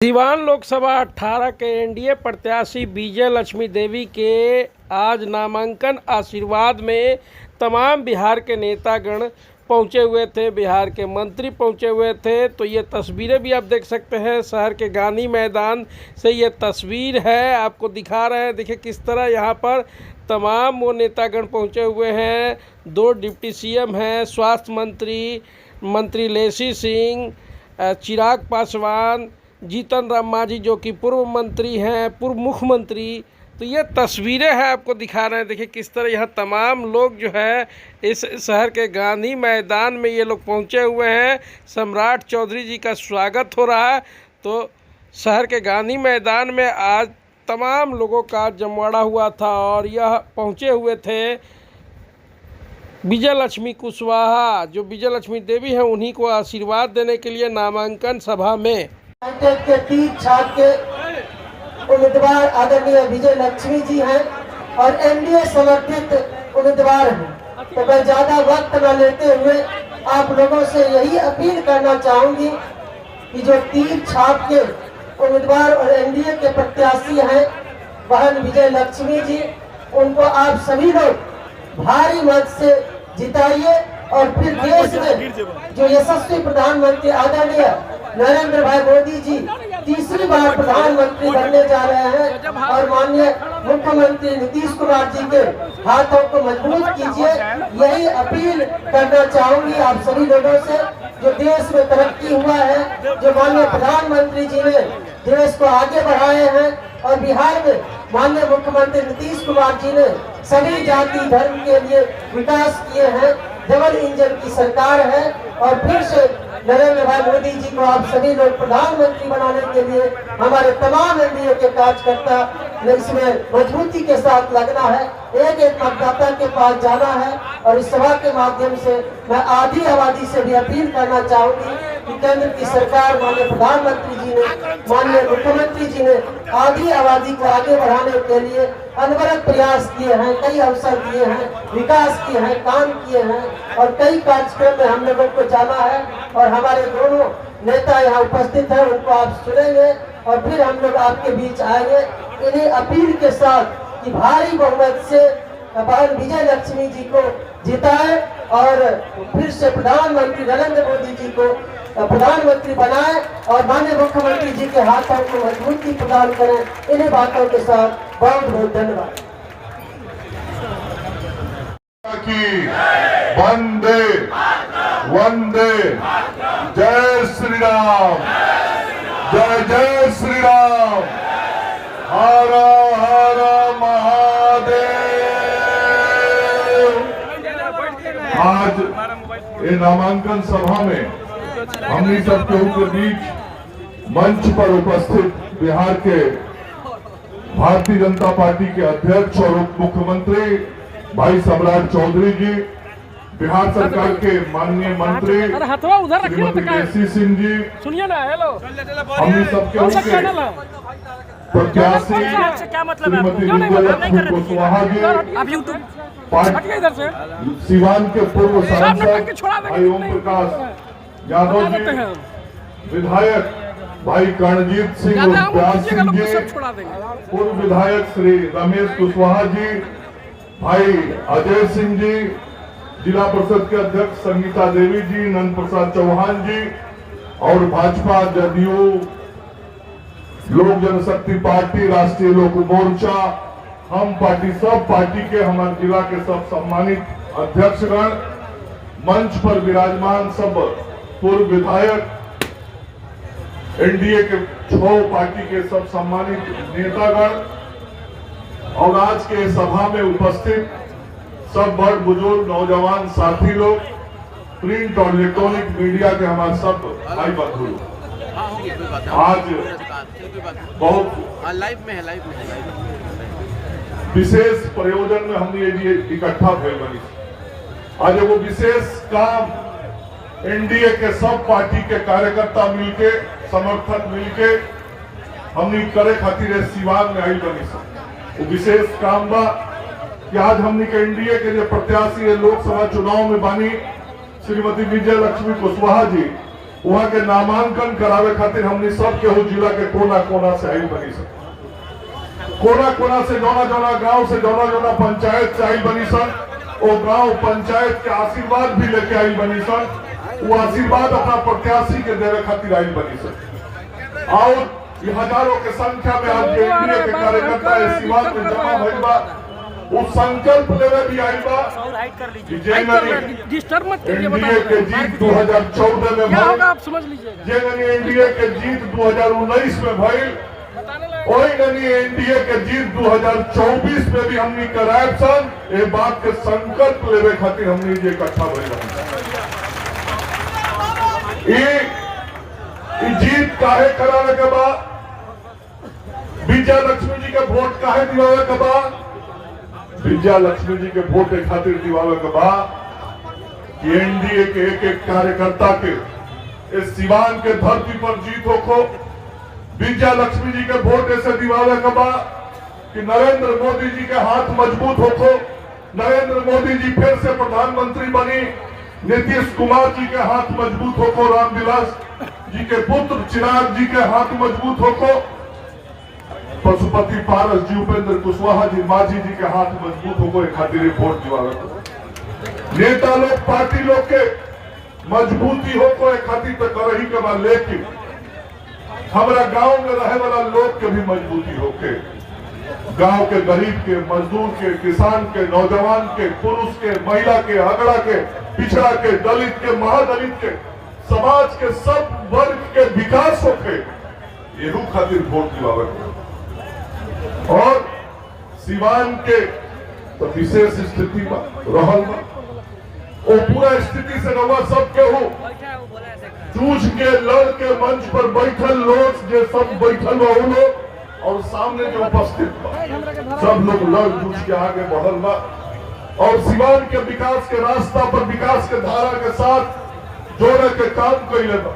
सिवान लोकसभा 18 के एनडीए प्रत्याशी विजय लक्ष्मी देवी के आज नामांकन आशीर्वाद में तमाम बिहार के नेतागण पहुंचे हुए थे, बिहार के मंत्री पहुंचे हुए थे। तो ये तस्वीरें भी आप देख सकते हैं, शहर के गांधी मैदान से ये तस्वीर है, आपको दिखा रहे हैं। देखिए किस तरह यहाँ पर तमाम वो नेतागण पहुंचे हुए हैं। 2 डिप्टी सीएम हैं, स्वास्थ्य मंत्री लेसी सिंह, चिराग पासवान, जीतन राम मांझी जो कि पूर्व मंत्री हैं, पूर्व मुख्यमंत्री। तो ये तस्वीरें हैं, आपको दिखा रहे हैं। देखिए किस तरह यहाँ तमाम लोग जो है इस शहर के गांधी मैदान में ये लोग पहुँचे हुए हैं। सम्राट चौधरी जी का स्वागत हो रहा है। तो शहर के गांधी मैदान में आज तमाम लोगों का जमवाड़ा हुआ था और यह पहुँचे हुए थे विजय लक्ष्मी कुशवाहा, जो विजय लक्ष्मी देवी हैं, उन्हीं को आशीर्वाद देने के लिए नामांकन सभा में के 3 छाप के उम्मीदवार आदरणीय विजय लक्ष्मी जी हैं और एनडीए समर्थित उम्मीदवार हैं। तो मैं ज्यादा वक्त न लेते हुए आप लोगों से यही अपील करना चाहूंगी कि जो 3 छाप के उम्मीदवार और एनडीए के प्रत्याशी हैं बहन विजय लक्ष्मी जी, उनको आप सभी लोग भारी मत से जिताइए और फिर देश में जो यशस्वी प्रधानमंत्री आदरणीय नरेंद्र भाई मोदी जी तीसरी बार प्रधानमंत्री बनने जा रहे हैं और माननीय मुख्यमंत्री नीतीश कुमार जी के हाथों को मजबूत कीजिए। यही अपील करना चाहूंगी आप सभी लोगों से। जो देश में तरक्की हुआ है, जो माननीय प्रधानमंत्री जी ने देश को आगे बढ़ाए हैं और बिहार में माननीय मुख्यमंत्री नीतीश कुमार जी ने सभी जाति धर्म के लिए विकास किए हैं। डबल इंजन की सरकार है और फिर से नरेंद्र भाई मोदी जी को आप सभी लोग प्रधानमंत्री बनाने के लिए हमारे तमाम एनडीए के कार्यकर्ता ने इसमें मजबूती के साथ लगना है। एक एक मतदाता के पास जाना है और इस सभा के माध्यम से मैं आधी आबादी से भी अपील करना चाहूंगी कि केंद्र की सरकार माननीय प्रधानमंत्री जी ने, माननीय मुख्यमंत्री जी ने आधी आबादी को आगे बढ़ाने के लिए अनवरत प्रयास किए हैं, कई अवसर दिए हैं, विकास किए हैं, काम किए हैं और कई कार्यक्रम में हम लोगों को जाना है और हमारे दोनों नेता यहाँ उपस्थित हैं, उनको आप सुनेंगे और फिर हम लोग आपके बीच आएंगे। इन्हीं अपील के साथ कि भारी बहुमत से बहन विजय लक्ष्मी जी को जिताए और फिर से प्रधानमंत्री नरेंद्र मोदी जी को प्रधानमंत्री बनाए और माननीय मुख्यमंत्री जी के हाथों को मजबूती प्रदान करें। इन्हीं बातों के साथ बहुत बहुत धन्यवाद। वंदे वंदे जय श्री राम, जय जय श्री राम, हर हर महादेव। आज ये नामांकन सभा में हमने सबके के बीच मंच पर उपस्थित बिहार के भारतीय जनता पार्टी के अध्यक्ष और उप मुख्यमंत्री भाई सम्राट चौधरी जी, बिहार सरकार के माननीय मंत्री श्रीमती लेसी सिंह जी, सुनिए ना, हेलो, हमने सबके प्रत्याशी श्रीमती विजय लक्ष्मी कुशवाहा जी, सिवान के पूर्व सांसद भाई ओम प्रकाश यादव जी, विधायक भाई कर्णजीत सिंह और प्यार सिंह जी, पूर्व विधायक श्री रमेश कुशवाहा जी, भाई अजय सिंह जी, जिला परिषद के अध्यक्ष संगीता देवी जी, नंद प्रसाद चौहान जी और भाजपा, जदयू, लोक जनशक्ति पार्टी, राष्ट्रीय लोक मोर्चा, हम पार्टी, सब पार्टी के हमारे जिला के सब सम्मानित अध्यक्षगण, मंच पर विराजमान सब पूर्व विधायक, एनडीए के 6 पार्टी के सब सम्मानित नेतागण और आज के सभा में उपस्थित सब बड़ बुजुर्ग नौजवान साथी लोग, प्रिंट और इलेक्ट्रॉनिक मीडिया के हमारे सब भाई बंधु, आज बहुत लाइव में है विशेष प्रयोजन में हमने ये इकट्ठा हुए बनी। आज वो विशेष काम एनडीए के सब पार्टी के कार्यकर्ता मिलके, समर्थक मिलके हमने करे खातिर सिवान में आई बनी। वो विशेष काम बा कि आज हमने के एनडीए के जो प्रत्याशी लोकसभा चुनाव में बनी श्रीमती विजय लक्ष्मी कुशवाहा जी, वहां के नामांकन करावे खातिर हमने सब केहू जिला के कोना कोना से आई बनी सन, कोना कोना से जौना जौना गांव से जौना जौना पंचायत से आई बनी सन, वो गांव पंचायत के आशीर्वाद भी लेके आई बनी सन, वो आशीर्वाद अपना प्रत्याशी के देवे खातिर आई बनी सन। और ये हजारों के संख्या में आज एनडीए के कार्यकर्ता इस सीमा में जमा भइल बा, वो संकल्प लेवे भी आई बा कि डिस्टर्ब मत कीजिए, एनडीए के जीत 2014 में क्या होगा भइल, आप समझ लीजिएगा। जे एनडीए के जीत 2019 में भइल, वही नहीं एनडीए के जीत 2024 में भी हमने कराए सन। ये बात के संकल्प लेवे खातिर हमने ये इकट्ठा भइल। ये जीत काहे करावे के बाद, विजय लक्ष्मी जी के वोट काहे दिवावे के बाद, विजय लक्ष्मी जी के वोट के खातिर दिवावे के बाद कि एनडीए के एक एक कार्यकर्ता के इस सिवान के धरती पर जीत हो, विजय लक्ष्मी जी के वोट ऐसे दिवावे के बाद कि नरेंद्र मोदी जी के हाथ मजबूत हो, नरेंद्र मोदी जी फिर से प्रधानमंत्री बनी, नीतीश कुमार जी के हाथ मजबूत हो, रामविलास जी के पुत्र चिराग जी के हाथ मजबूत हो, पशुपति पारस जी, उपेंद्र कुशवाहा जी, माझी जी के हाथ मजबूत हो, खातिर वोट दिवावे को नेता लोग पार्टी लोग के मजबूती हो को खातिर तो कर ही के बाद, लेकिन हमारा गांव में रहे वाला लोग के भी मजबूती होके, गांव के गरीब के, मजदूर के, किसान के, नौजवान के, पुरुष के, महिला के, अगड़ा के, पिछड़ा के, दलित के, महादलित के, समाज के सब वर्ग के विकास होके यही खातिर वोट दिलावे। और सिवान के तो विशेष स्थिति में रहल बा, वो पूरा स्थिति से रवा सब के हो जूझ के लड़ के मंच पर बैठल लोग जो सब बैठल बा लोग, और सामने जो उपस्थित बा सब लोग लड़ जूझ के आगे बढ़ल बा, और सिवान के विकास के रास्ता पर विकास के धारा के साथ जोड़े के काम कैले बा।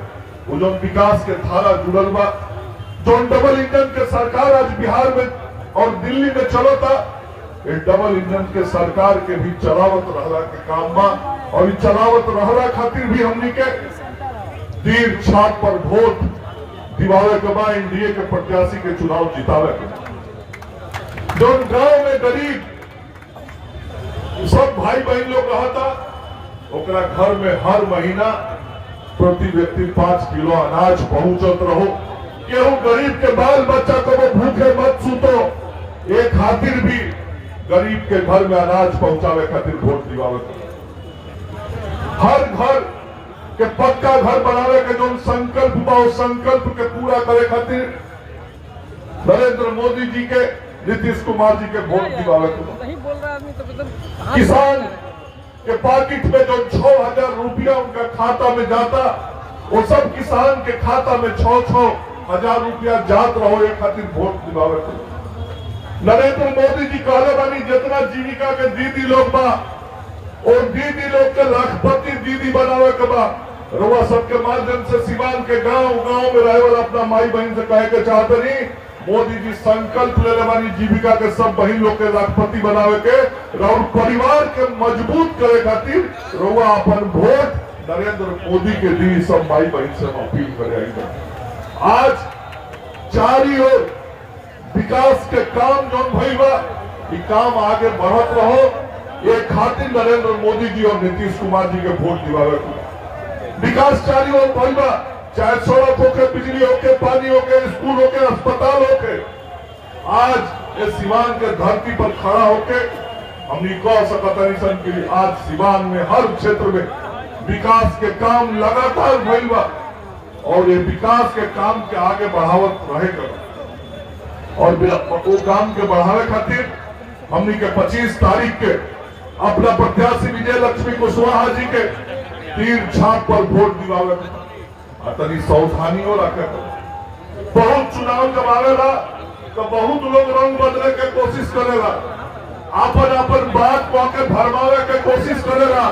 वो जो विकास के धारा जुड़ल बा, जो डबल इंजन के सरकार आज बिहार में और दिल्ली में चलो था, ये डबल इंजन के सरकार के भी चलावत रहला के काम बा, और चलावत रहला खातिर भी हमनी के तीर छाप पर वोट दिवावे के बाद एनडीए के प्रत्याशी के चुनाव जितावे के। जो गांव में गरीब सब भाई बहन लोग रहता, ओकरा घर में हर महीना प्रति व्यक्ति 5 किलो अनाज पहुंचत रहो, केहू गरीब के बाल बच्चा को वो भूखे मत सुतो, एक खातिर भी गरीब के घर में अनाज पहुंचावे खातिर वोट दिवावे। हर घर के पक्का घर बनावे के जो संकल्प बा, उस संकल्प के पूरा करे खातिर नरेंद्र मोदी जी के, नीतीश कुमार जी के वोट दिवावे के। किसान के पॉकेट में जो 6,000 रुपया उनका खाता में जाता, वो सब किसान के खाता में 6,000 रुपया जात रहो, एक खातिर वोट दिवावे के। नरेंद्र मोदी जी कहले बानी जितना जीविका के दीदी लोग बा, और दीदी लोग के लाखपति दीदी बनावे के बा। रुआ सबके माध्यम से सिवान के गांव गांव में रहे वाला अपना माई बहन से कहे के चाहते नहीं, मोदी जी संकल्प ले लेवानी जीविका के सब बहन लोग के लाखपति बनावे के, और परिवार के मजबूत करे खातिर रुआ अपन वोट नरेंद्र मोदी के दी। सब माई बहन से अपील करे। आज चारी ओर विकास के काम जो भइल बा, काम आगे बढ़त रहो, ये खातिर नरेंद्र मोदी जी और नीतीश कुमार जी के वोट दिवावे। विकास चारी ओर भइल बा, चाहे सड़क होके, बिजली होके, पानी होके, स्कूल होके, अस्पताल होके। आज ये सिवान के धरती पर खड़ा होके हमने कह सकता नहीं कि आज सिवान में हर क्षेत्र में विकास के काम लगातार भइल बा, और ये विकास के काम के आगे बढ़ावत रहेगा। और वो काम के बढ़ावे खातिर हमनी के 25 तारीख के अपना प्रत्याशी विजय लक्ष्मी कुशवाहा जी के तीर छाप पर वोट दिवावे। तनी सावधानियों रखे। बहुत चुनाव जब आवेला तो बहुत लोग रंग बदले के कोशिश करेगा, अपन अपन बात कह के भरमावे के कोशिश करेगा।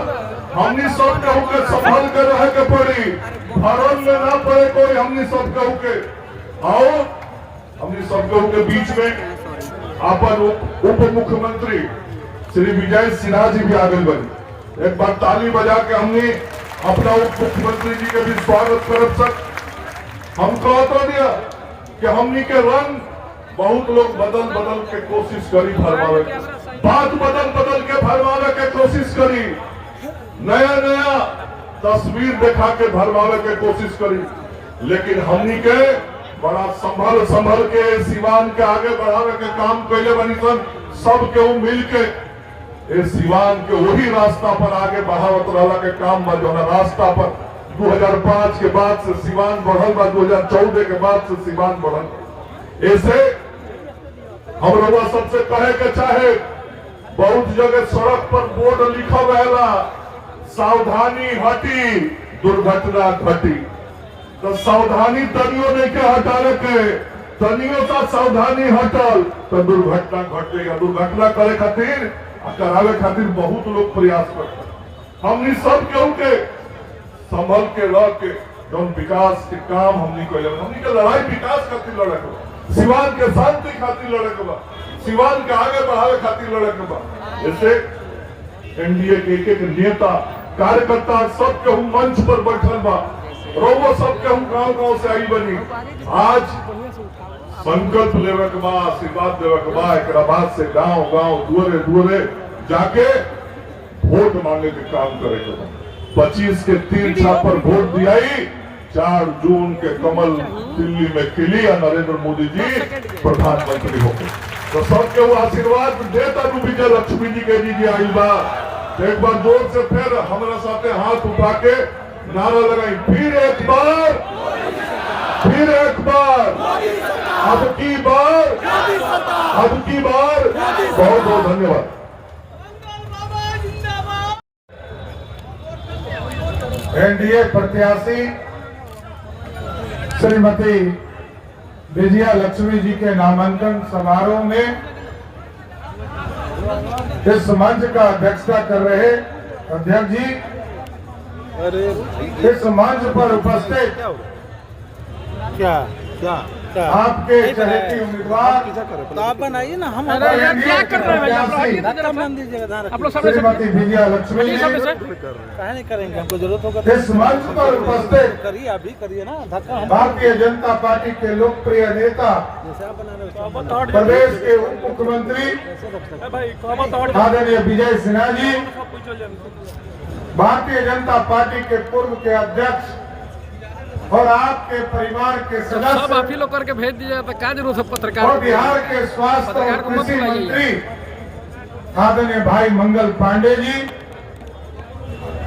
हमनी सब कहू के संभल के रहे के पड़ी, भरम में ना पड़े कोई। हमनी सब कहू के आओ, हमनी सब कहू के बीच में अपन उप मुख्यमंत्री श्री विजय सिन्हा जी भी आगे बनी। एक बार ताली बजा के हमने अपना उप मुख्यमंत्री जी के भी स्वागत करब सक। हम कहते दिया कि हमनी के रंग बहुत लोग बदल बदल के कोशिश करी भरमावे, बात बदल बदल के भरमावे के कोशिश करी, नया नया तस्वीर दिखा के भरमावे के कोशिश करी, लेकिन हमनी के बड़ा संभल संभल के सिवान के आगे बढ़ावे के काम कैले बनी सन। सब केहू मिल के सिवान के वही रास्ता पर आगे बढ़ावत रहला के काम बा, जो रास्ता पर 2005 के बाद से सिवान बढ़ल बा, 2014 के बाद से सिवान बढ़ल। ऐसे हम लोग सबसे कहे के चाहे, बहुत जगह सड़क पर बोर्ड लिखा रहेला सावधानी हटी दुर्घटना घटी, तो सावधानी तनियो नहीं के हटाने के, तनियो सा सावधानी हटल तो दुर्घटना घटेगा। दुर्घटना करे खातिर करावे खातिर बहुत लोग प्रयास करते। हमनी सब केहू के संभल के रह के जौन विकास के काम हमनी को, हमनी के लड़ाई विकास खातिर लड़े के बा, सिवान के शांति खातिर लड़े के बा, सिवान के आगे बढ़ावे खातिर लड़े के बा। जैसे एनडीए के एक नेता कार्यकर्ता सब केहू मंच पर बैठल बा, रोबो सब केहू गांव गांव से आई बनी। आज संकल्प लेवे के बा, आशीर्वाद देवे के बा, एक बाद से गांव गांव दुआरे दुआरे जाके वोट मांगे के काम करे के बा। 25 के 3 छाप पर वोट दियाई, 4 जून के कमल दिल्ली में खिली और नरेंद्र मोदी जी प्रधानमंत्री हो गए। तो सबके वो आशीर्वाद देता विजय लक्ष्मी जी के जी आई बा। एक बार जोर से फिर हमारे साथ हाथ उठा के नारा लगाई, फिर एक बार, फिर एक बार, अब की बार, अब की बार। बहुत बहुत धन्यवाद। एनडीए प्रत्याशी श्रीमती विजया लक्ष्मी जी के नामांकन समारोह में इस मंच का अध्यक्षता कर रहे अध्यक्ष जी, इस मंच पर उपस्थित आपके चहेती उम्मीदवार तो आप बनाइए ना, हम क्या कर रहे हैं श्रीमती विजया लक्ष्मी जी कहे नहीं करेंगे, हमको जरूरत होगा इस मंच पर उपस्थित करिए, अभी करिए ना धक्का। भारतीय जनता पार्टी के लोकप्रिय नेता जैसे आप बना रहे प्रदेश के उप मुख्यमंत्री आदरणीय विजय सिन्हा जी, भारतीय जनता पार्टी के पूर्व के अध्यक्ष और आपके परिवार के सब सदस्य आप ही लोग करके भेज दीजिए, तो क्या जरूरत है पत्रकार और बिहार के स्वास्थ्य और कृषि मंत्री आदरणीय भाई मंगल पांडे जी,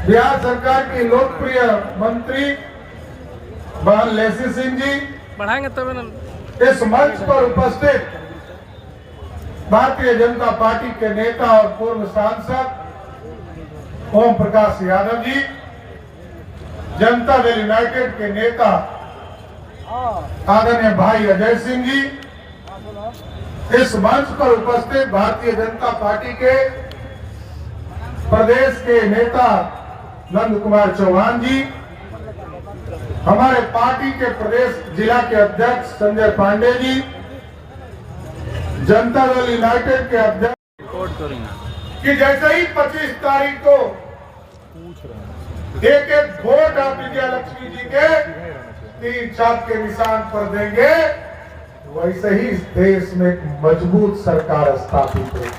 बिहार सरकार की लोकप्रिय मंत्री बहन लेसी सिंह जी, बढ़ाएंगे तब ना। इस मंच पर उपस्थित भारतीय जनता पार्टी के नेता और पूर्व सांसद ओम प्रकाश यादव जी, जनता दल यूनाइटेड के नेता आदरणीय भाई अजय सिंह जी, इस मंच पर उपस्थित भारतीय जनता पार्टी के प्रदेश के नेता नंद कुमार चौहान जी, हमारे पार्टी के प्रदेश जिला के अध्यक्ष संजय पांडे जी, जनता दल यूनाइटेड के अध्यक्ष कि जैसे ही 25 तारीख को एक एक वोट आप विजया लक्ष्मी जी के 3 छाप के निशान पर देंगे, वैसे ही इस देश में एक मजबूत सरकार स्थापित होगी।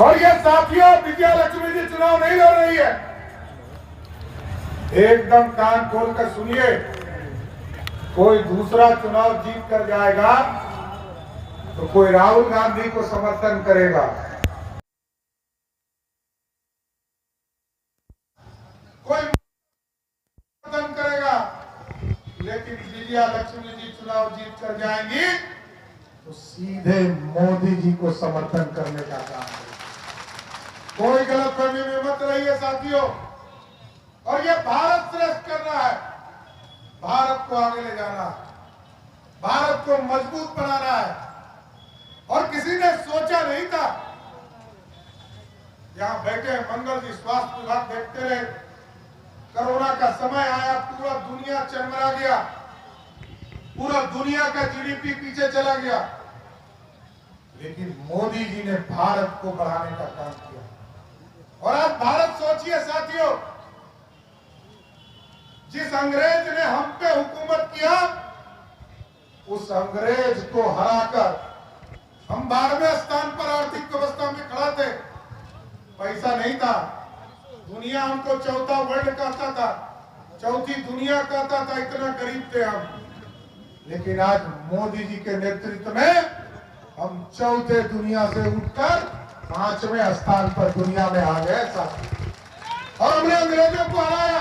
और ये साथियों, विजया लक्ष्मी जी चुनाव नहीं लड़ रही है, एकदम कान खोल कर सुनिए, कोई दूसरा चुनाव जीत कर जाएगा तो कोई राहुल गांधी को समर्थन करेगा, कोई समर्थन करेगा, लेकिन विजया लक्ष्मी जी चुनाव जीत कर जाएंगी तो सीधे मोदी जी को समर्थन करने का काम है। कोई गलतफहमी में मत रहिए साथियों। और ये भारत श्रेष्ठ करना है, भारत को आगे ले जाना है, भारत को मजबूत बनाना है। और किसी ने सोचा नहीं था, यहां बैठे मंगल जी स्वास्थ्य विभाग देखते रहे, कोरोना का समय आया, पूरा दुनिया चरमरा गया, पूरा दुनिया का जीडीपी पीछे चला गया, लेकिन मोदी जी ने भारत को बढ़ाने का काम किया। और आज भारत, सोचिए साथियों, जिस अंग्रेज ने हम पे हुकूमत किया, उस अंग्रेज को हराकर हम 12वें स्थान पर आर्थिक व्यवस्था में खड़ा थे। पैसा नहीं था, दुनिया हमको चौथा वर्ल्ड कहता था, चौथी दुनिया कहता था, इतना गरीब थे हम। लेकिन आज मोदी जी के नेतृत्व में हम चौथे दुनिया से उठकर 5वें स्थान पर दुनिया में आ गए साथी, और हमने अंग्रेजों को हराया।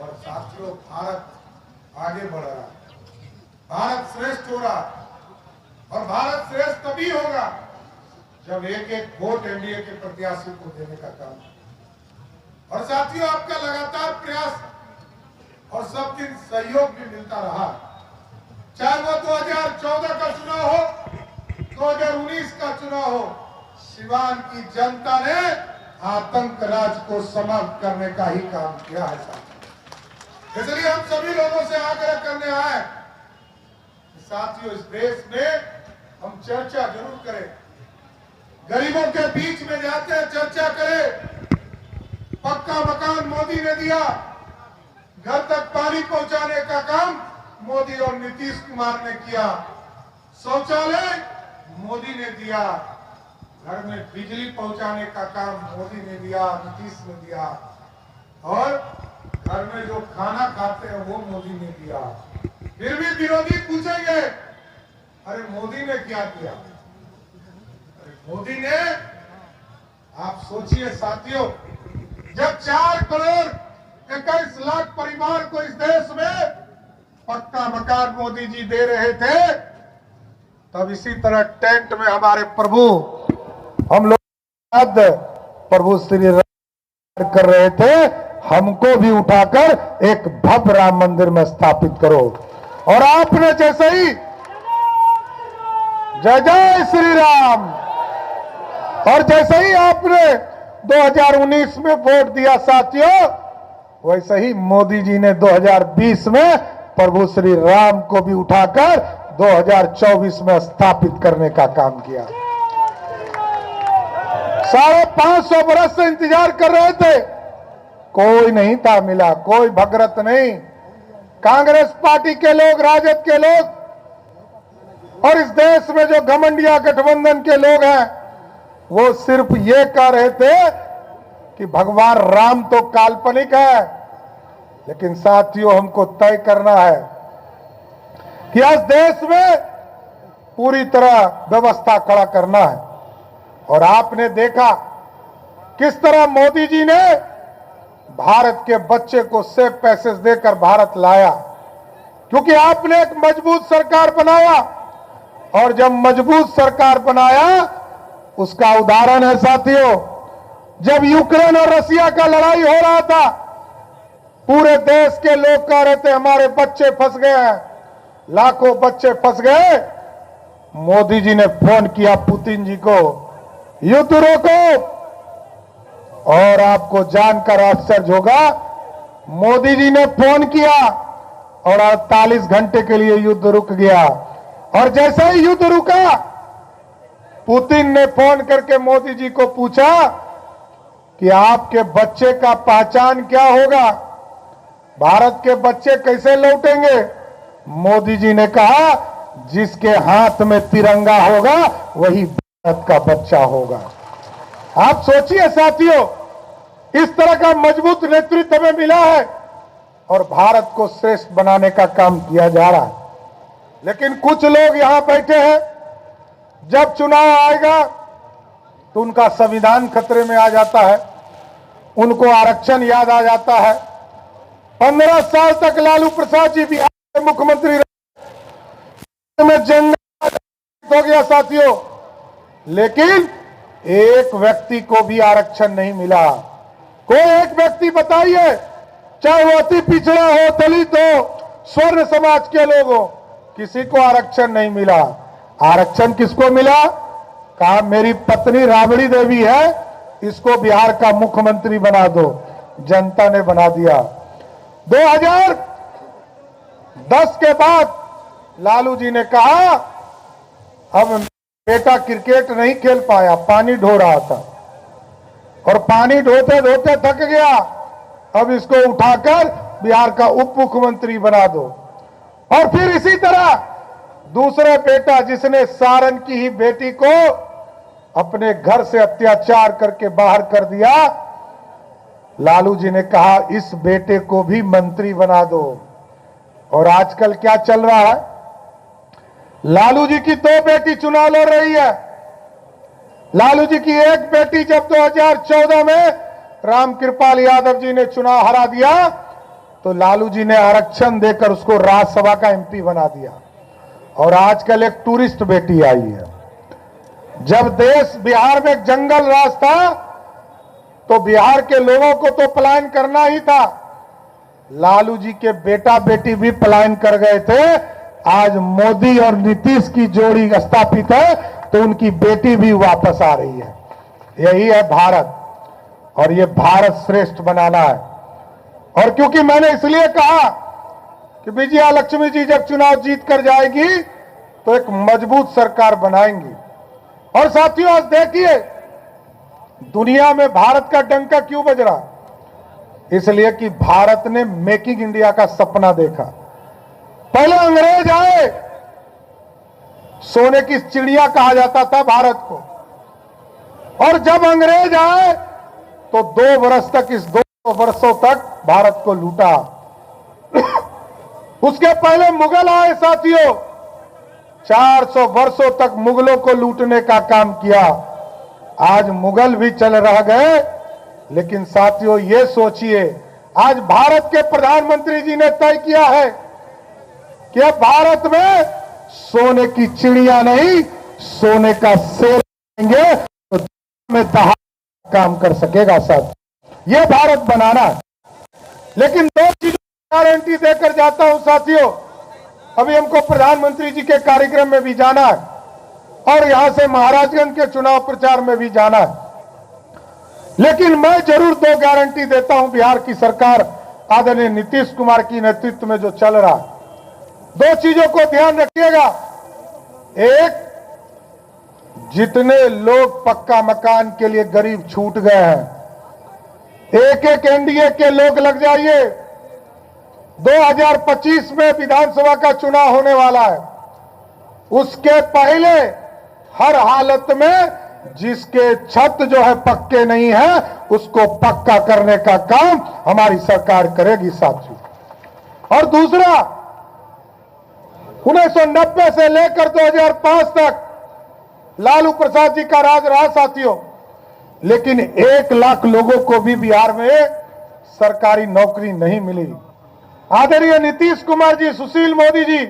और साथियों, भारत आगे बढ़ रहा, भारत श्रेष्ठ हो रहा, और भारत श्रेष्ठ तभी होगा जब एक एक वोट एनडीए के प्रत्याशी को देने का काम। और साथियों, आपका लगातार प्रयास और सब दिन सहयोग भी मिलता रहा, चाहे वो 2014 का चुनाव हो, 2019 का चुनाव हो। सिवान की जनता ने आतंक राज को समाप्त करने का ही काम किया है साथियों। इसलिए हम सभी लोगों से आग्रह करने आए कि साथियों, इस देश में हम चर्चा जरूर करें, गरीबों के बीच में जाते हैं, चर्चा करें। पक्का मकान मोदी ने दिया, घर तक पानी पहुंचाने का काम मोदी और नीतीश कुमार ने किया, शौचालय मोदी ने दिया, घर में बिजली पहुंचाने का काम मोदी ने दिया, नीतीश ने दिया, और घर में जो खाना खाते हैं वो मोदी ने दिया। फिर भी विरोधी पूछेंगे, अरे मोदी ने क्या किया? अरे मोदी ने, आप सोचिए साथियों, जब 4 करोड़ 21 लाख परिवार को इस देश में पक्का मकान मोदी जी दे रहे थे, तब इसी तरह टेंट में हमारे प्रभु, हम लोग प्रभु श्री राम कर रहे थे, हमको भी उठाकर एक भव्य राम मंदिर में स्थापित करो। और आपने जैसे ही जय जय श्री राम, और जैसे ही आपने 2019 में वोट दिया साथियों, वैसे ही मोदी जी ने 2020 में प्रभु श्री राम को भी उठाकर 2024 में स्थापित करने का काम किया। 550 बरस से इंतजार कर रहे थे, कोई नहीं था मिला, कोई भगरत नहीं। कांग्रेस पार्टी के लोग, राजद के लोग, और इस देश में जो घमंडिया गठबंधन के लोग हैं, वो सिर्फ ये कह रहे थे कि भगवान राम तो काल्पनिक है। लेकिन साथियों, हमको तय करना है कि आज देश में पूरी तरह व्यवस्था खड़ा करना है। और आपने देखा किस तरह मोदी जी ने भारत के बच्चे को सेफ पैसेज देकर भारत लाया, क्योंकि आपने एक मजबूत सरकार बनाया। और जब मजबूत सरकार बनाया, उसका उदाहरण है साथियों, जब यूक्रेन और रसिया का लड़ाई हो रहा था, पूरे देश के लोग कह रहे थे हमारे बच्चे फंस गए हैं, लाखों बच्चे फंस गए। मोदी जी ने फोन किया पुतिन जी को, युद्ध रोको। और आपको जानकर आश्चर्य होगा, मोदी जी ने फोन किया और 48 घंटे के लिए युद्ध रुक गया। और जैसे ही युद्ध रुका, पुतिन ने फोन करके मोदी जी को पूछा कि आपके बच्चे का पहचान क्या होगा, भारत के बच्चे कैसे लौटेंगे? मोदी जी ने कहा, जिसके हाथ में तिरंगा होगा वही भारत का बच्चा होगा। आप सोचिए साथियों, इस तरह का मजबूत नेतृत्व हमें मिला है और भारत को श्रेष्ठ बनाने का काम किया जा रहा है। लेकिन कुछ लोग यहां बैठे हैं, जब चुनाव आएगा तो उनका संविधान खतरे में आ जाता है, उनको आरक्षण याद आ जाता है। 15 साल तक लालू प्रसाद जी बिहार के मुख्यमंत्री रहे, में जंग हो गया साथियों, लेकिन एक व्यक्ति को भी आरक्षण नहीं मिला। कोई एक व्यक्ति बताइए, चाहे वो अति पिछड़ा हो, दलित हो, स्वर्ण समाज के लोग हो, किसी को आरक्षण नहीं मिला। आरक्षण किसको मिला? कहा मेरी पत्नी राबड़ी देवी है, इसको बिहार का मुख्यमंत्री बना दो। जनता ने बना दिया। 2010 के बाद लालू जी ने कहा अब बेटा क्रिकेट नहीं खेल पाया, पानी ढो रहा था, और पानी ढोते ढोते थक गया, अब इसको उठाकर बिहार का उप मुख्यमंत्री बना दो। और फिर इसी तरह दूसरा बेटा जिसने सारण की ही बेटी को अपने घर से अत्याचार करके बाहर कर दिया, लालू जी ने कहा इस बेटे को भी मंत्री बना दो। और आजकल क्या चल रहा है, लालू जी की 2 बेटी चुनाव लड़ रही है। लालू जी की एक बेटी जब 2014 में रामकृपाल यादव जी ने चुनाव हरा दिया तो लालू जी ने आरक्षण देकर उसको राज्यसभा का एमपी बना दिया। और आजकल एक टूरिस्ट बेटी आई है। जब देश बिहार में एक जंगल राज था तो बिहार के लोगों को तो पलायन करना ही था, लालू जी के बेटा बेटी भी पलायन कर गए थे। आज मोदी और नीतीश की जोड़ी स्थापित है तो उनकी बेटी भी वापस आ रही है। यही है भारत, और ये भारत श्रेष्ठ बनाना है। और क्योंकि मैंने इसलिए कहा कि विजया लक्ष्मी जी जब चुनाव जीत कर जाएगी तो एक मजबूत सरकार बनाएंगी। और साथियों, आज देखिए दुनिया में भारत का डंका क्यों बज रहा, इसलिए कि भारत ने मेकिंग इंडिया का सपना देखा। पहले अंग्रेज आए, सोने की चिड़िया कहा जाता था भारत को, और जब अंग्रेज आए तो 2 वर्ष तक, इस 2 वर्षों तक भारत को लूटा। उसके पहले मुगल आए साथियों, 400 वर्षों तक मुगलों को लूटने का काम किया। आज मुगल भी चल रह गए, लेकिन साथियों ये सोचिए, आज भारत के प्रधानमंत्री जी ने तय किया है कि अब भारत में सोने की चिड़िया नहीं, सोने का शेर देंगे तो में काम कर सकेगा। साथ ये भारत बनाना है। लेकिन 2 चीजों की गारंटी देकर जाता हूं साथियों। अभी हमको प्रधानमंत्री जी के कार्यक्रम में भी जाना है और यहां से महाराजगंज के चुनाव प्रचार में भी जाना है, लेकिन मैं जरूर 2 गारंटी देता हूं बिहार की सरकार आदरणीय नीतीश कुमार की नेतृत्व में जो चल रहा है। 2 चीजों को ध्यान रखिएगा। एक, जितने लोग पक्का मकान के लिए गरीब छूट गए हैं, एक एनडीए के लोग लग जाइए। 2025 में विधानसभा का चुनाव होने वाला है, उसके पहले हर हालत में जिसके छत जो है पक्के नहीं है उसको पक्का करने का काम हमारी सरकार करेगी साथियों। और दूसरा, 1990 से लेकर 2005 तक लालू प्रसाद जी का राज रहा साथियों, लेकिन 1 लाख लोगों को भी बिहार में सरकारी नौकरी नहीं मिली। आदरणीय नीतीश कुमार जी, सुशील मोदी जी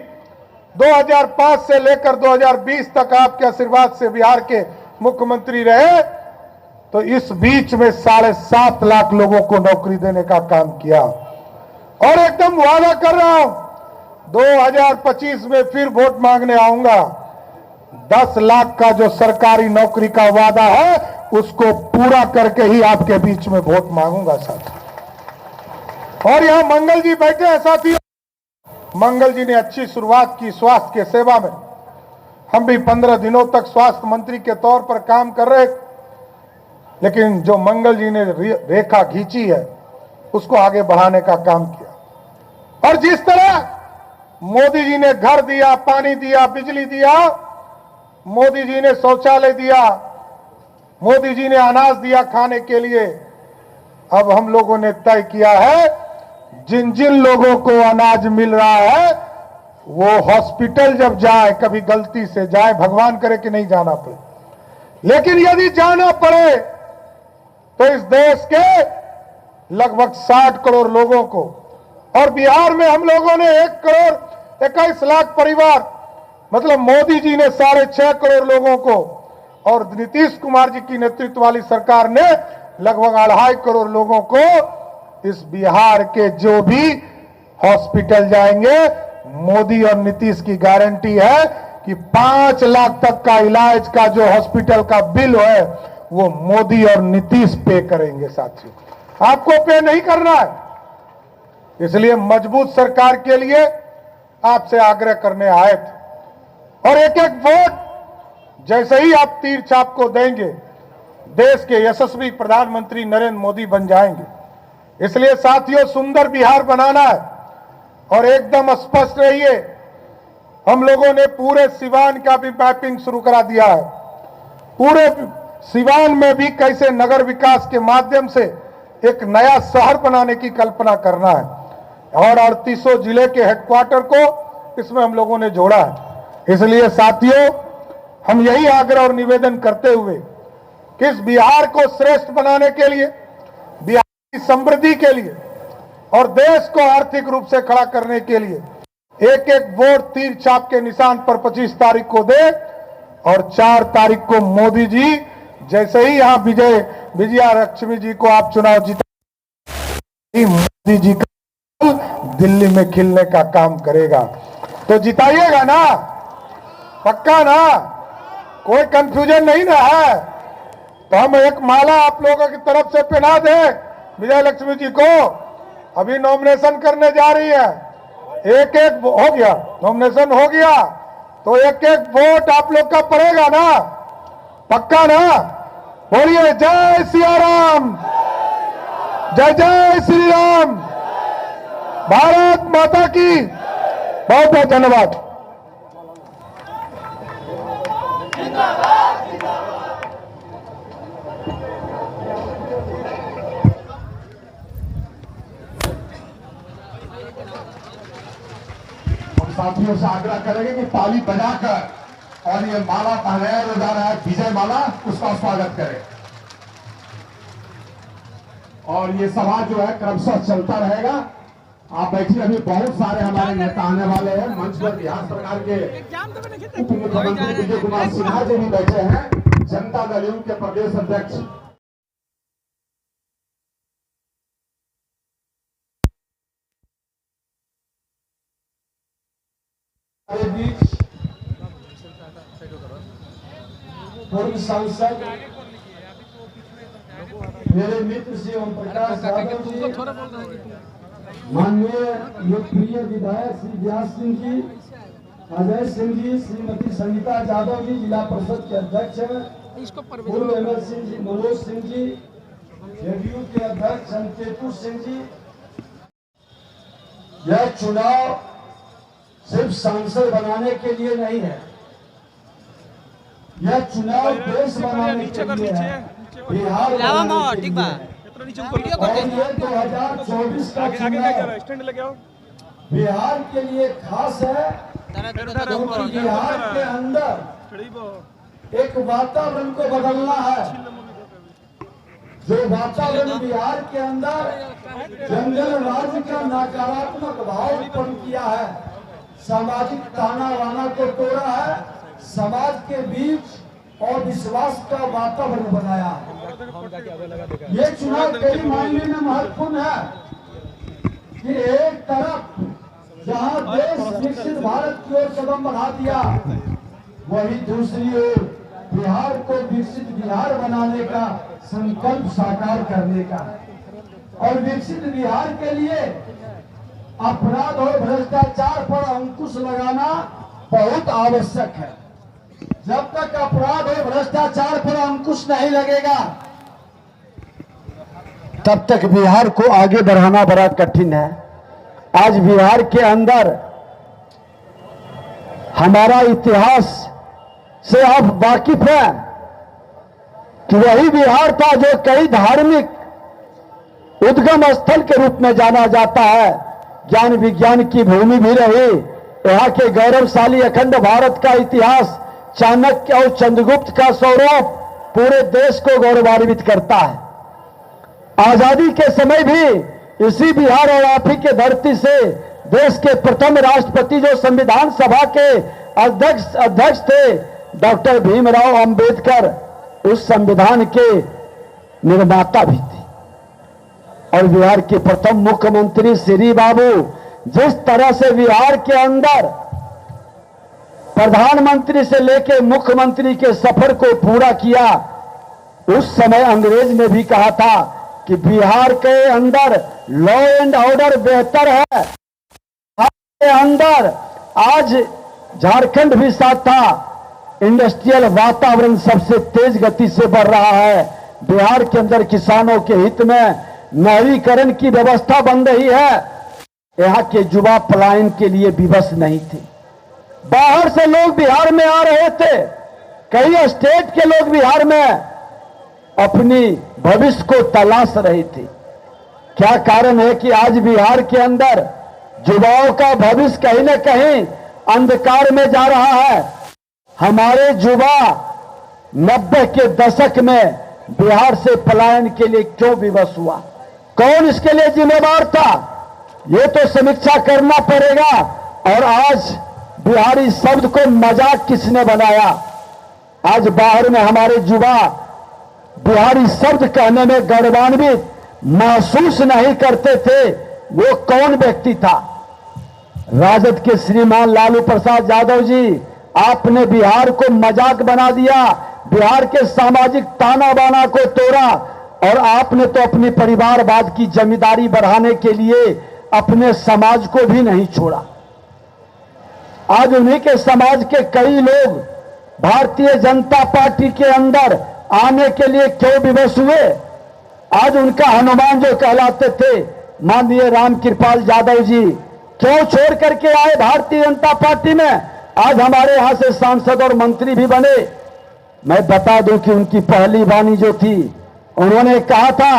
2005 से लेकर 2020 तक आपके आशीर्वाद से बिहार के मुख्यमंत्री रहे, तो इस बीच में 7.5 लाख लोगों को नौकरी देने का काम किया। और एकदम वादा कर रहा हूं, 2025 में फिर वोट मांगने आऊंगा। 10 लाख का जो सरकारी नौकरी का वादा है उसको पूरा करके ही आपके बीच में वोट मांगूंगा साथी। और यहां मंगल जी बैठे हैं साथियों। मंगल जी ने अच्छी शुरुआत की स्वास्थ्य के सेवा में। हम भी 15 दिनों तक स्वास्थ्य मंत्री के तौर पर काम कर रहे, लेकिन जो मंगल जी ने रेखा खींची है उसको आगे बढ़ाने का काम किया। और जिस तरह मोदी जी ने घर दिया, पानी दिया, बिजली दिया, मोदी जी ने शौचालय दिया, मोदी जी ने अनाज दिया खाने के लिए, अब हम लोगों ने तय किया है जिन जिन लोगों को अनाज मिल रहा है वो हॉस्पिटल जब जाए, कभी गलती से जाए, भगवान करे कि नहीं जाना पड़े, लेकिन यदि जाना पड़े तो इस देश के लगभग 60 करोड़ लोगों को, और बिहार में हम लोगों ने 1 करोड़ 21 लाख परिवार, मतलब मोदी जी ने 6.5 करोड़ लोगों को, और नीतीश कुमार जी की नेतृत्व वाली सरकार ने लगभग 2.5 करोड़ लोगों को इस बिहार के जो भी हॉस्पिटल जाएंगे, मोदी और नीतीश की गारंटी है कि 5 लाख तक का इलाज का जो हॉस्पिटल का बिल है वो मोदी और नीतीश पे करेंगे साथियों। आपको पे नहीं करना है। इसलिए मजबूत सरकार के लिए आपसे आग्रह करने आए थे। और एक एक वोट जैसे ही आप तीर छाप को देंगे, देश के यशस्वी प्रधानमंत्री नरेंद्र मोदी बन जाएंगे। इसलिए साथियों, सुंदर बिहार बनाना है और एकदम स्पष्ट रहिए, हम लोगों ने पूरे सिवान का भी मैपिंग शुरू करा दिया है। पूरे सिवान में भी कैसे नगर विकास के माध्यम से एक नया शहर बनाने की कल्पना करना है और 3800 जिले के हेडक्वार्टर को इसमें हम लोगों ने जोड़ा है। इसलिए साथियों, हम यही आग्रह और निवेदन करते हुए कि इस बिहार को श्रेष्ठ बनाने के लिए, बिहार की समृद्धि के लिए और देश को आर्थिक रूप से खड़ा करने के लिए एक एक वोट तीर छाप के निशान पर 25 तारीख को दे और 4 तारीख को मोदी जी जैसे ही यहाँ विजया लक्ष्मी जी को आप चुनाव जीता, मोदी जी का दिल्ली में खिलने का काम करेगा। तो जिताइएगा ना, पक्का ना, कोई कंफ्यूजन नहीं ना है। तो हम एक माला आप लोगों की तरफ से पहना दें विजय लक्ष्मी जी को। अभी नॉमिनेशन करने जा रही है, एक एक हो गया, नॉमिनेशन हो गया तो एक एक वोट आप लोग का पड़ेगा ना, पक्का ना। बोलिए जय सिया राम, जय जय श्री राम, भारत माता की। बहुत बहुत धन्यवाद। साथियों से आग्रह करेंगे कि ताली बजाकर और ये माला पहनाया जा रहा है विजय माला, उसका स्वागत करें। और ये सभा जो है क्रमशः चलता रहेगा। आप बैठिए, अभी बहुत सारे हमारे नेता आने वाले हैं। मंच पर बिहार सरकार के उप मुख्यमंत्री विजय कुमार सिन्हा जी भी बैठे हैं, जनता दल यूनाइटेड के प्रदेश अध्यक्ष पूर्व सांसद मेरे मित्र श्री ओम प्रकाश यादव जी, माननीय लोकप्रिय विधायक श्री व्यास सिंह जी, अजय सिंह जी, श्रीमती संगीता यादव जी जिला परिषद के अध्यक्ष हैं, पूर्व एमएलसी जी मनोज सिंह जी, जेडीयू के अध्यक्ष संकेतु सिंह जी। यह चुनाव सिर्फ सांसद बनाने के लिए नहीं है, यह चुनाव देश बनाने के लिए है, बिहार बनाने के लिए है। और ये 2024 का चुनाव बिहार के लिए खास है क्योंकि बिहार के अंदर एक वातावरण को बदलना है। जो वातावरण बिहार के अंदर जंगल राज का नकारात्मक भाव उत्पन्न किया है, सामाजिक ताना वाना को तोड़ा है, समाज के बीच और विश्वास का वातावरण बनाया है। ये चुनाव कई मायने में महत्वपूर्ण है कि एक तरफ जहां देश विकसित भारत की ओर कदम बढ़ा दिया, वही दूसरी ओर बिहार को विकसित बिहार बनाने का संकल्प साकार करने का। और विकसित बिहार के लिए अपराध और भ्रष्टाचार पर अंकुश लगाना बहुत आवश्यक है। जब तक अपराध और भ्रष्टाचार पर अंकुश नहीं लगेगा, तब तक बिहार को आगे बढ़ाना बड़ा कठिन है। आज बिहार के अंदर हमारा इतिहास से आप वाकिफ हैं कि वही बिहार था जो कई धार्मिक उद्गम स्थल के रूप में जाना जाता है, ज्ञान विज्ञान की भूमि भी रही। यहाँ के गौरवशाली अखंड भारत का इतिहास, चाणक्य और चंद्रगुप्त का स्वरूप पूरे देश को गौरवान्वित करता है। आजादी के समय भी इसी बिहार और आप ही के धरती से देश के प्रथम राष्ट्रपति जो संविधान सभा के अध्यक्ष थे डॉक्टर भीमराव अंबेडकर, उस संविधान के निर्माता भी थे। और बिहार के प्रथम मुख्यमंत्री श्री बाबू जिस तरह से बिहार के अंदर प्रधानमंत्री से लेकर मुख्यमंत्री के सफर को पूरा किया, उस समय अंग्रेज ने भी कहा था कि बिहार के अंदर लॉ एंड ऑर्डर बेहतर है। बिहार के अंदर आज झारखंड भी साथ था। इंडस्ट्रियल वातावरण सबसे तेज गति से बढ़ रहा है। बिहार के अंदर किसानों के हित में नहरीकरण की व्यवस्था बन रही है, यहाँ के युवा पलायन के लिए विवश नहीं थे। बाहर से लोग बिहार में आ रहे थे, कई स्टेट के लोग बिहार में अपनी भविष्य को तलाश रहे थे। क्या कारण है कि आज बिहार के अंदर युवाओं का भविष्य कहीं न कहीं अंधकार में जा रहा है। हमारे युवा 90 के दशक में बिहार से पलायन के लिए क्यों विवश हुआ, कौन इसके लिए जिम्मेदार था, ये तो समीक्षा करना पड़ेगा। और आज बिहारी शब्द को मजाक किसने बनाया? आज बाहर में हमारे युवा बिहारी शब्द कहने में गौरवान्वित महसूस नहीं करते थे। वो कौन व्यक्ति था? राजद के श्रीमान लालू प्रसाद यादव जी, आपने बिहार को मजाक बना दिया, बिहार के सामाजिक ताना बाना को तोड़ा, और आपने तो अपनी परिवारवाद की जिम्मेदारी बढ़ाने के लिए अपने समाज को भी नहीं छोड़ा। आज उन्हीं के समाज के कई लोग भारतीय जनता पार्टी के अंदर आने के लिए क्यों विवश हुए? आज उनका हनुमान जो कहलाते थे माननीय राम कृपाल यादव जी, क्यों छोड़ करके आए भारतीय जनता पार्टी में? आज हमारे यहां से सांसद और मंत्री भी बने। मैं बता दूं कि उनकी पहली वाणी जो थी, उन्होंने कहा था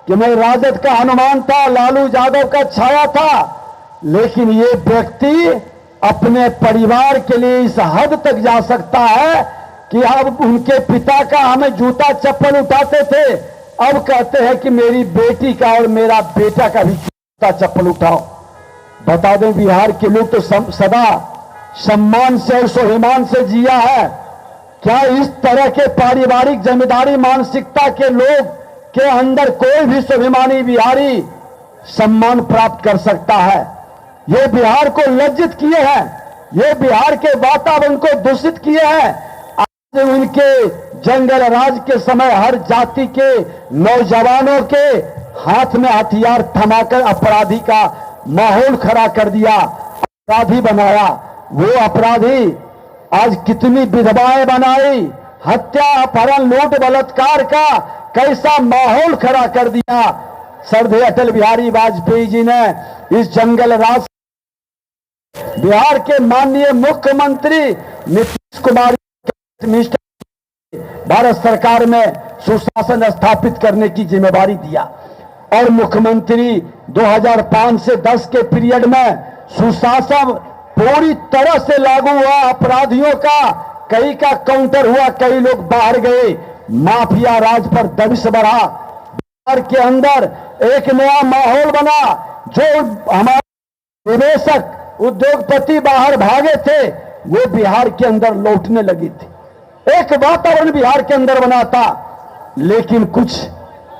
कि मैं राजद का हनुमान था, लालू यादव का छाया था, लेकिन ये व्यक्ति अपने परिवार के लिए इस हद तक जा सकता है कि अब उनके पिता का हमें जूता चप्पल उठाते थे, अब कहते हैं कि मेरी बेटी का और मेरा बेटा का भी जूता चप्पल उठाओ। बता दें, बिहार के लोग तो सदा सम्मान से और स्वाभिमान से जिया है। क्या इस तरह के पारिवारिक जिम्मेदारी मानसिकता के लोग के अंदर कोई भी स्वाभिमानी बिहारी सम्मान प्राप्त कर सकता है? ये बिहार को लज्जित किए हैं, ये बिहार के वातावरण को दूषित किए हैं। आज उनके जंगल राज के समय हर जाति के नौजवानों के हाथ में हथियार थमाकर अपराधी का माहौल खड़ा कर दिया, अपराधी बनाया। वो अपराधी आज कितनी विधवाएं बनाई, हत्या, अपहरण, लूट, बलात्कार का कैसा माहौल खड़ा कर दिया। श्रद्धेय अटल बिहारी वाजपेयी जी ने इस जंगल राज बिहार के माननीय मुख्यमंत्री नीतीश कुमार भारत सरकार में सुशासन स्थापित करने की जिम्मेदारी दिया, और मुख्यमंत्री 2005 से 10 के पीरियड में सुशासन पूरी तरह से लागू हुआ। अपराधियों का कई का काउंटर हुआ, कई लोग बाहर गए, माफिया राज पर दबिश बढ़ा। बिहार के अंदर एक नया माहौल बना। जो हमारे निवेशक उद्योगपति बाहर भागे थे, वो बिहार के अंदर लौटने लगे थे। एक वातावरण बिहार के अंदर बना था, लेकिन कुछ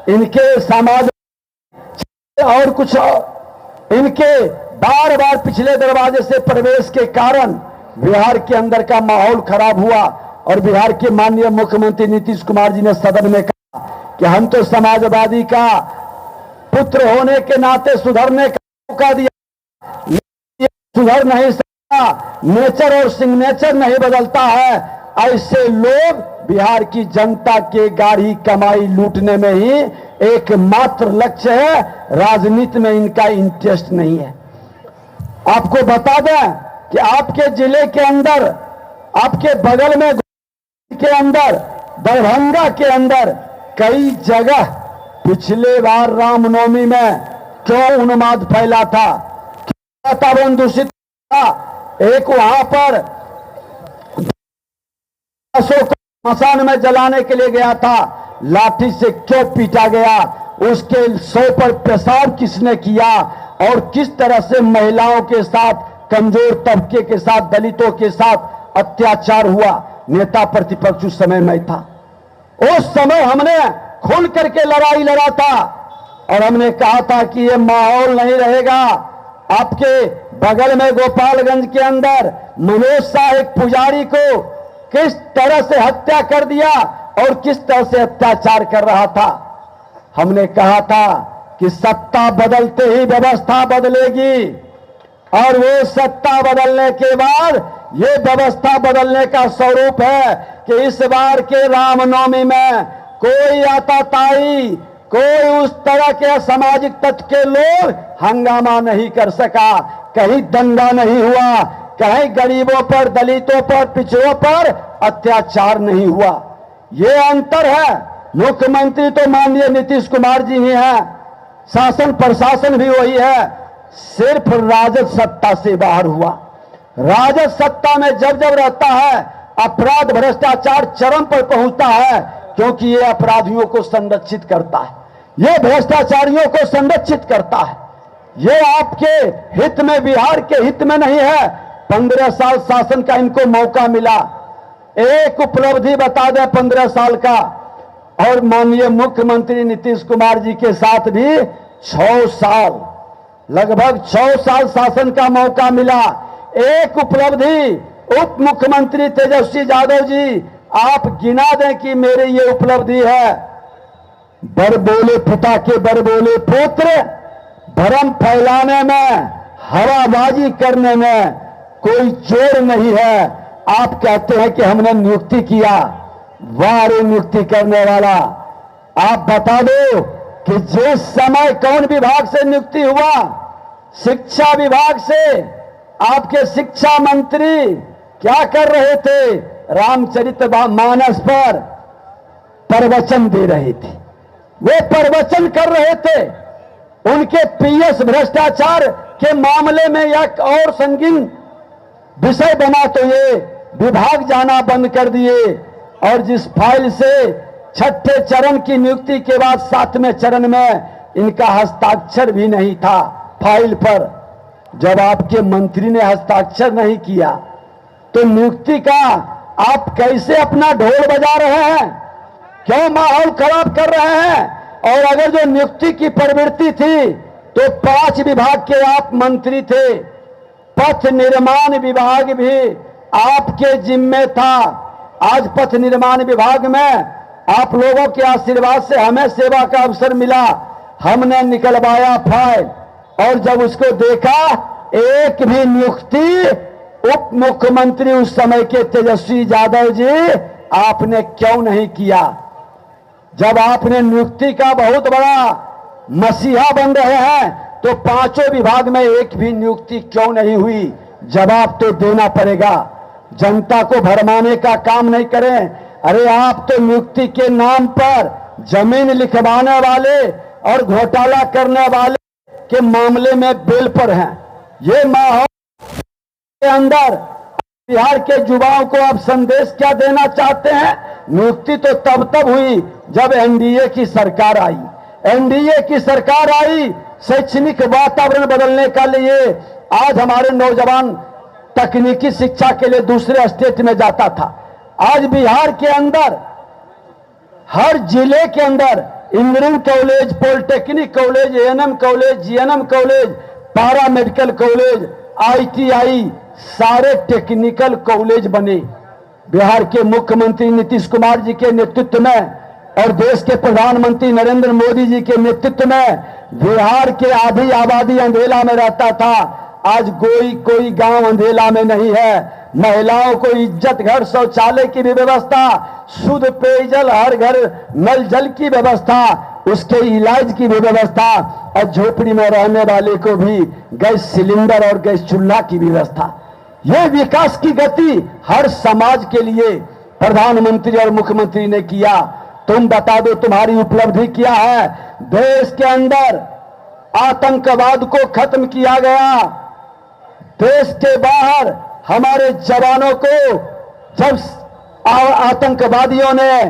इनके समाज और कुछ इनके बार बार पिछले दरवाजे से प्रवेश के कारण बिहार के अंदर का माहौल खराब हुआ। और बिहार के माननीय मुख्यमंत्री नीतीश कुमार जी ने सदन में कहा कि हम तो समाजवादी का पुत्र होने के नाते सुधरने का मौका दिया, सुधर नहीं सकता, नेचर और सिग्नेचर नहीं बदलता है। ऐसे लोग बिहार की जनता के गाढ़ी कमाई लूटने में ही एकमात्र लक्ष्य है, राजनीति में इनका इंटरेस्ट नहीं है। आपको बता दें कि आपके जिले के अंदर, आपके बगल में के अंदर, दरभंगा के अंदर कई जगह पिछले बार रामनवमी में क्यों उन्माद फैला था, वातावरण दूषित था। एक वहां पर मसान में जलाने के लिए गया था, लाठी से क्यों पीटा गया, उसके 100 पर पेशाब किसने किया, और किस तरह से महिलाओं के साथ, कमजोर तबके के साथ, दलितों के साथ अत्याचार हुआ। नेता प्रतिपक्ष उस समय मैं था, उस समय हमने खुल करके लड़ाई लड़ा था, और हमने कहा था कि ये माहौल नहीं रहेगा। आपके बगल में गोपालगंज के अंदर मनोज शाह एक पुजारी को किस तरह से हत्या कर दिया और किस तरह से अत्याचार कर रहा था। हमने कहा था कि सत्ता बदलते ही व्यवस्था बदलेगी, और वो सत्ता बदलने के बाद ये व्यवस्था बदलने का स्वरूप है कि इस बार के रामनवमी में कोई आताताई, कोई उस तरह के असामाजिक तत्व के लोग हंगामा नहीं कर सका, कहीं दंगा नहीं हुआ, कहीं गरीबों पर, दलितों पर, पिछड़ों पर अत्याचार नहीं हुआ। ये अंतर है। मुख्यमंत्री तो माननीय नीतीश कुमार जी ही हैं, शासन प्रशासन भी वही है, सिर्फ राजद सत्ता से बाहर हुआ। राजद सत्ता में जब जब रहता है अपराध भ्रष्टाचार चरम पर पहुंचता है, क्योंकि ये अपराधियों को संरक्षित करता है, ये भ्रष्टाचारियों को संरक्षित करता है। ये आपके हित में, बिहार के हित में नहीं है। 15 साल शासन का इनको मौका मिला। एक उपलब्धि बता दें 15 साल का, और माननीय मुख्यमंत्री नीतीश कुमार जी के साथ भी 6 साल, लगभग 6 साल शासन का मौका मिला। एक उपलब्धि उप मुख्यमंत्री तेजस्वी यादव जी, आप गिना दें कि मेरी ये उपलब्धि है। बर बोले पिता के बर बोले पुत्र, भ्रम फैलाने में, हवाबाजी करने में कोई जोर नहीं है। आप कहते हैं कि हमने नियुक्ति किया, वाह रे नियुक्ति करने वाला। आप बता दो कि जिस समय कौन विभाग से नियुक्ति हुआ? शिक्षा विभाग से। आपके शिक्षा मंत्री क्या कर रहे थे? रामचरितमानस पर प्रवचन दे रहे थे, वे प्रवचन कर रहे थे। उनके पीएस भ्रष्टाचार के मामले में एक और संगीन विषय बना तो ये विभाग जाना बंद कर दिए, और जिस फाइल से 6ठे चरण की नियुक्ति के बाद 7वें चरण में इनका हस्ताक्षर भी नहीं था फाइल पर। जब आपके मंत्री ने हस्ताक्षर नहीं किया तो नियुक्ति का आप कैसे अपना ढोल बजा रहे हैं? क्यों माहौल खराब कर रहे हैं? और अगर जो नियुक्ति की प्रवृत्ति थी तो 5 विभाग के आप मंत्री थे, पथ निर्माण विभाग भी आपके जिम्मे था। आज पथ निर्माण विभाग में आप लोगों के आशीर्वाद से हमें सेवा का अवसर मिला, हमने निकलवाया फाइल, और जब उसको देखा एक भी नियुक्ति उप मुख्यमंत्री उस समय के तेजस्वी यादव जी आपने क्यों नहीं किया? जब आपने नियुक्ति का बहुत बड़ा मसीहा बन रहे हैं तो 5 विभाग में एक भी नियुक्ति क्यों नहीं हुई? जवाब तो देना पड़ेगा। जनता को भरमाने का काम नहीं करें। अरे आप तो नियुक्ति के नाम पर जमीन लिखवाने वाले और घोटाला करने वाले के मामले में बेल पर हैं। ये माहौल के अंदर बिहार के युवाओं को आप संदेश क्या देना चाहते हैं? नियुक्ति तो तब हुई जब एनडीए की सरकार आई। एनडीए की सरकार आई शैक्षणिक वातावरण बदलने के लिए। आज हमारे नौजवान तकनीकी शिक्षा के लिए दूसरे स्टेट में जाता था। आज बिहार के अंदर हर जिले के अंदर engineering college, polytechnic college, ANM college, GNM college, पारा मेडिकल कॉलेज, आईटीआई, सारे टेक्निकल कॉलेज बने। बिहार के मुख्यमंत्री नीतीश कुमार जी के नेतृत्व में और देश के प्रधानमंत्री नरेंद्र मोदी जी के नेतृत्व में बिहार के आधी आबादी अंधेला में रहता था। आज कोई गांव अंधेला में नहीं है। महिलाओं को इज्जत घर, शौचालय की भी व्यवस्था, शुद्ध पेयजल, हर घर नल जल की व्यवस्था, उसके इलाज की भी व्यवस्था, और झोपड़ी में रहने वाले को भी गैस सिलेंडर और गैस चूल्हा की व्यवस्था। यह विकास की गति हर समाज के लिए प्रधानमंत्री और मुख्यमंत्री ने किया। तुम बता दो तुम्हारी उपलब्धि क्या है? देश के अंदर आतंकवाद को खत्म किया गया। देश के बाहर हमारे जवानों को जब आतंकवादियों ने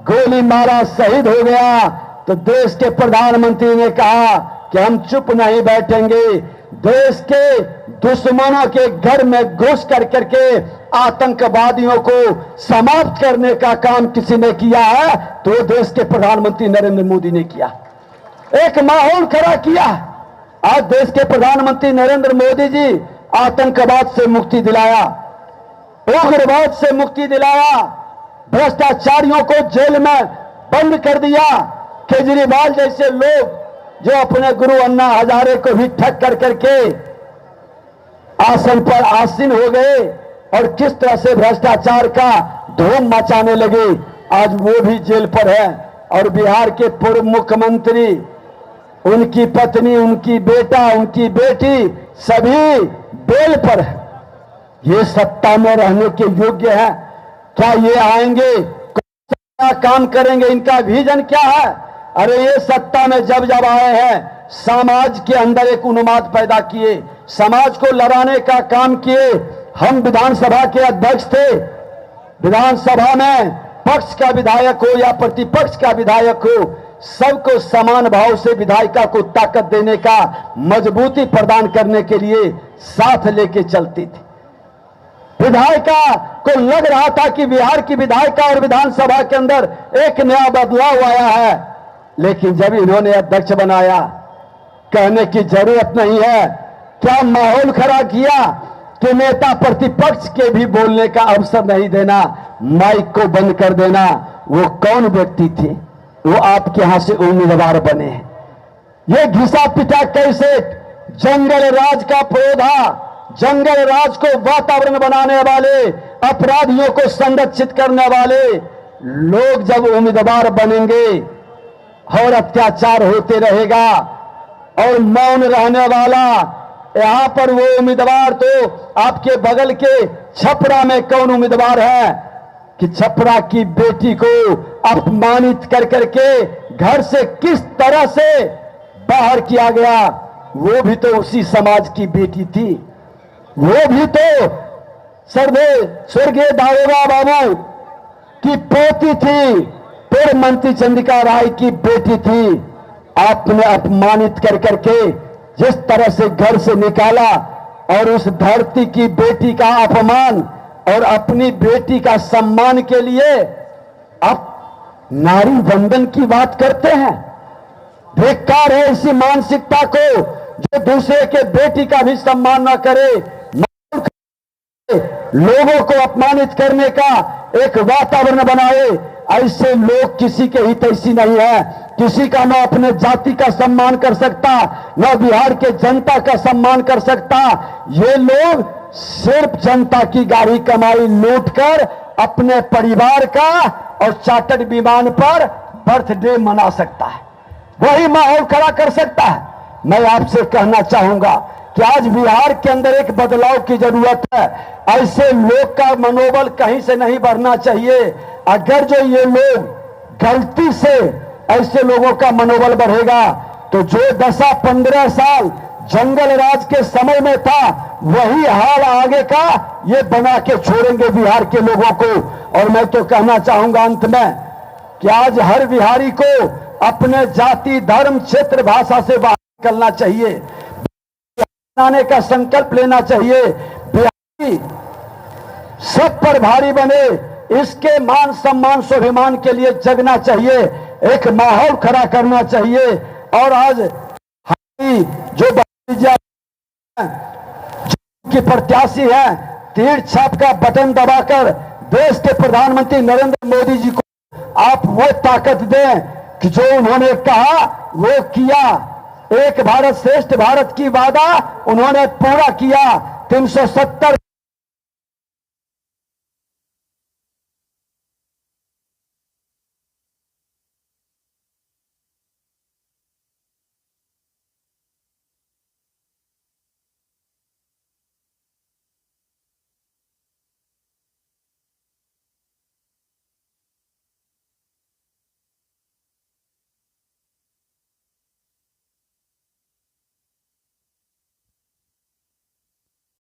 गोली मारा, शहीद हो गया, तो देश के प्रधानमंत्री ने कहा कि हम चुप नहीं बैठेंगे। देश के दुश्मनों के घर में घुस करके आतंकवादियों को समाप्त करने का काम किसी ने किया है तो देश के प्रधानमंत्री नरेंद्र मोदी ने किया। एक माहौल खड़ा किया। आज देश के प्रधानमंत्री नरेंद्र मोदी जी आतंकवाद से मुक्ति दिलाया, उग्रवाद से मुक्ति दिलाया, भ्रष्टाचारियों को जेल में बंद कर दिया। केजरीवाल जैसे लोग जो अपने गुरु अन्ना हजारे को भी ठग कर करके आसन पर आसीन हो गए और किस तरह से भ्रष्टाचार का धूम मचाने लगे, आज वो भी जेल पर है। और बिहार के पूर्व मुख्यमंत्री, उनकी पत्नी, उनकी बेटा, उनकी बेटी सभी बेल पर है। ये सत्ता में रहने के योग्य है क्या? ये आएंगे क्या काम करेंगे? इनका विजन क्या है? अरे ये सत्ता में जब जब आए हैं समाज के अंदर एक उन्माद पैदा किए, समाज को लड़ाने का काम किए। हम विधानसभा के अध्यक्ष थे, विधानसभा में पक्ष का विधायक हो या प्रतिपक्ष का विधायक हो, सबको समान भाव से विधायिका को ताकत देने का, मजबूती प्रदान करने के लिए साथ लेके चलती थी। विधायिका को लग रहा था कि बिहार की विधायिका और विधानसभा के अंदर एक नया बदलाव आया है, लेकिन जब इन्होंने अध्यक्ष बनाया, कहने की जरूरत नहीं है, क्या माहौल खड़ा किया कि नेता प्रतिपक्ष के भी बोलने का अवसर नहीं देना, माइक को बंद कर देना। वो कौन व्यक्ति थे? वो आपके यहां से उम्मीदवार बने हैं। ये घिसा पिटा कैसे जंगल राज का पौधा, जंगल राज को वातावरण बनाने वाले, अपराधियों को संरक्षित करने वाले लोग जब उम्मीदवार बनेंगे और अत्याचार होते रहेगा और मौन रहने वाला, यहां पर वो उम्मीदवार तो आपके बगल के छपरा में कौन उम्मीदवार है कि छपरा की बेटी को अपमानित कर करके घर से किस तरह से बाहर किया गया? वो भी तो उसी समाज की बेटी थी, वो भी तो स्वर्गीय दारोगा बाबू की पोती थी, पूर्व मंत्री चंद्रिका राय की बेटी थी। आपने अपमानित कर करके जिस तरह से घर से निकाला और उस धरती की बेटी का अपमान और अपनी बेटी का सम्मान के लिए आप नारी वंदन की बात करते हैं। बेकार है इसी मानसिकता को, जो दूसरे के बेटी का भी सम्मान न करे, लोगों को अपमानित करने का एक वातावरण बनाए। ऐसे लोग किसी के हितैषी नहीं है, किसी का न अपने जाति का सम्मान कर सकता, न बिहार के जनता का सम्मान कर सकता। ये लोग सिर्फ जनता की गाड़ी कमाई लूटकर अपने परिवार का और चार्टर्ड विमान पर बर्थडे मना सकता है, वही माहौल खड़ा कर सकता है। मैं आपसे कहना चाहूंगा कि आज बिहार के अंदर एक बदलाव की जरूरत है। ऐसे लोग का मनोबल कहीं से नहीं बढ़ना चाहिए। अगर जो ये लोग गलती से ऐसे लोगों का मनोबल बढ़ेगा तो जो 10-15 साल जंगल राज के समय में था वही हाल आगे का ये बना के छोड़ेंगे बिहार के लोगों को। और मैं तो कहना चाहूंगा अंत में कि आज हर बिहारी को अपने जाति, धर्म, क्षेत्र, भाषा से बाहर निकलना चाहिए, बनाने का संकल्प लेना चाहिए। बिहारी सब पर भारी बने, इसके मान सम्मान स्वाभिमान के लिए जगना चाहिए, एक माहौल खड़ा करना चाहिए। और आज जो की प्रत्याशी है, तीर छाप का बटन दबाकर देश के प्रधानमंत्री नरेंद्र मोदी जी को आप वो ताकत दें कि जो उन्होंने कहा वो किया। एक भारत श्रेष्ठ भारत की वादा उन्होंने पूरा किया। 370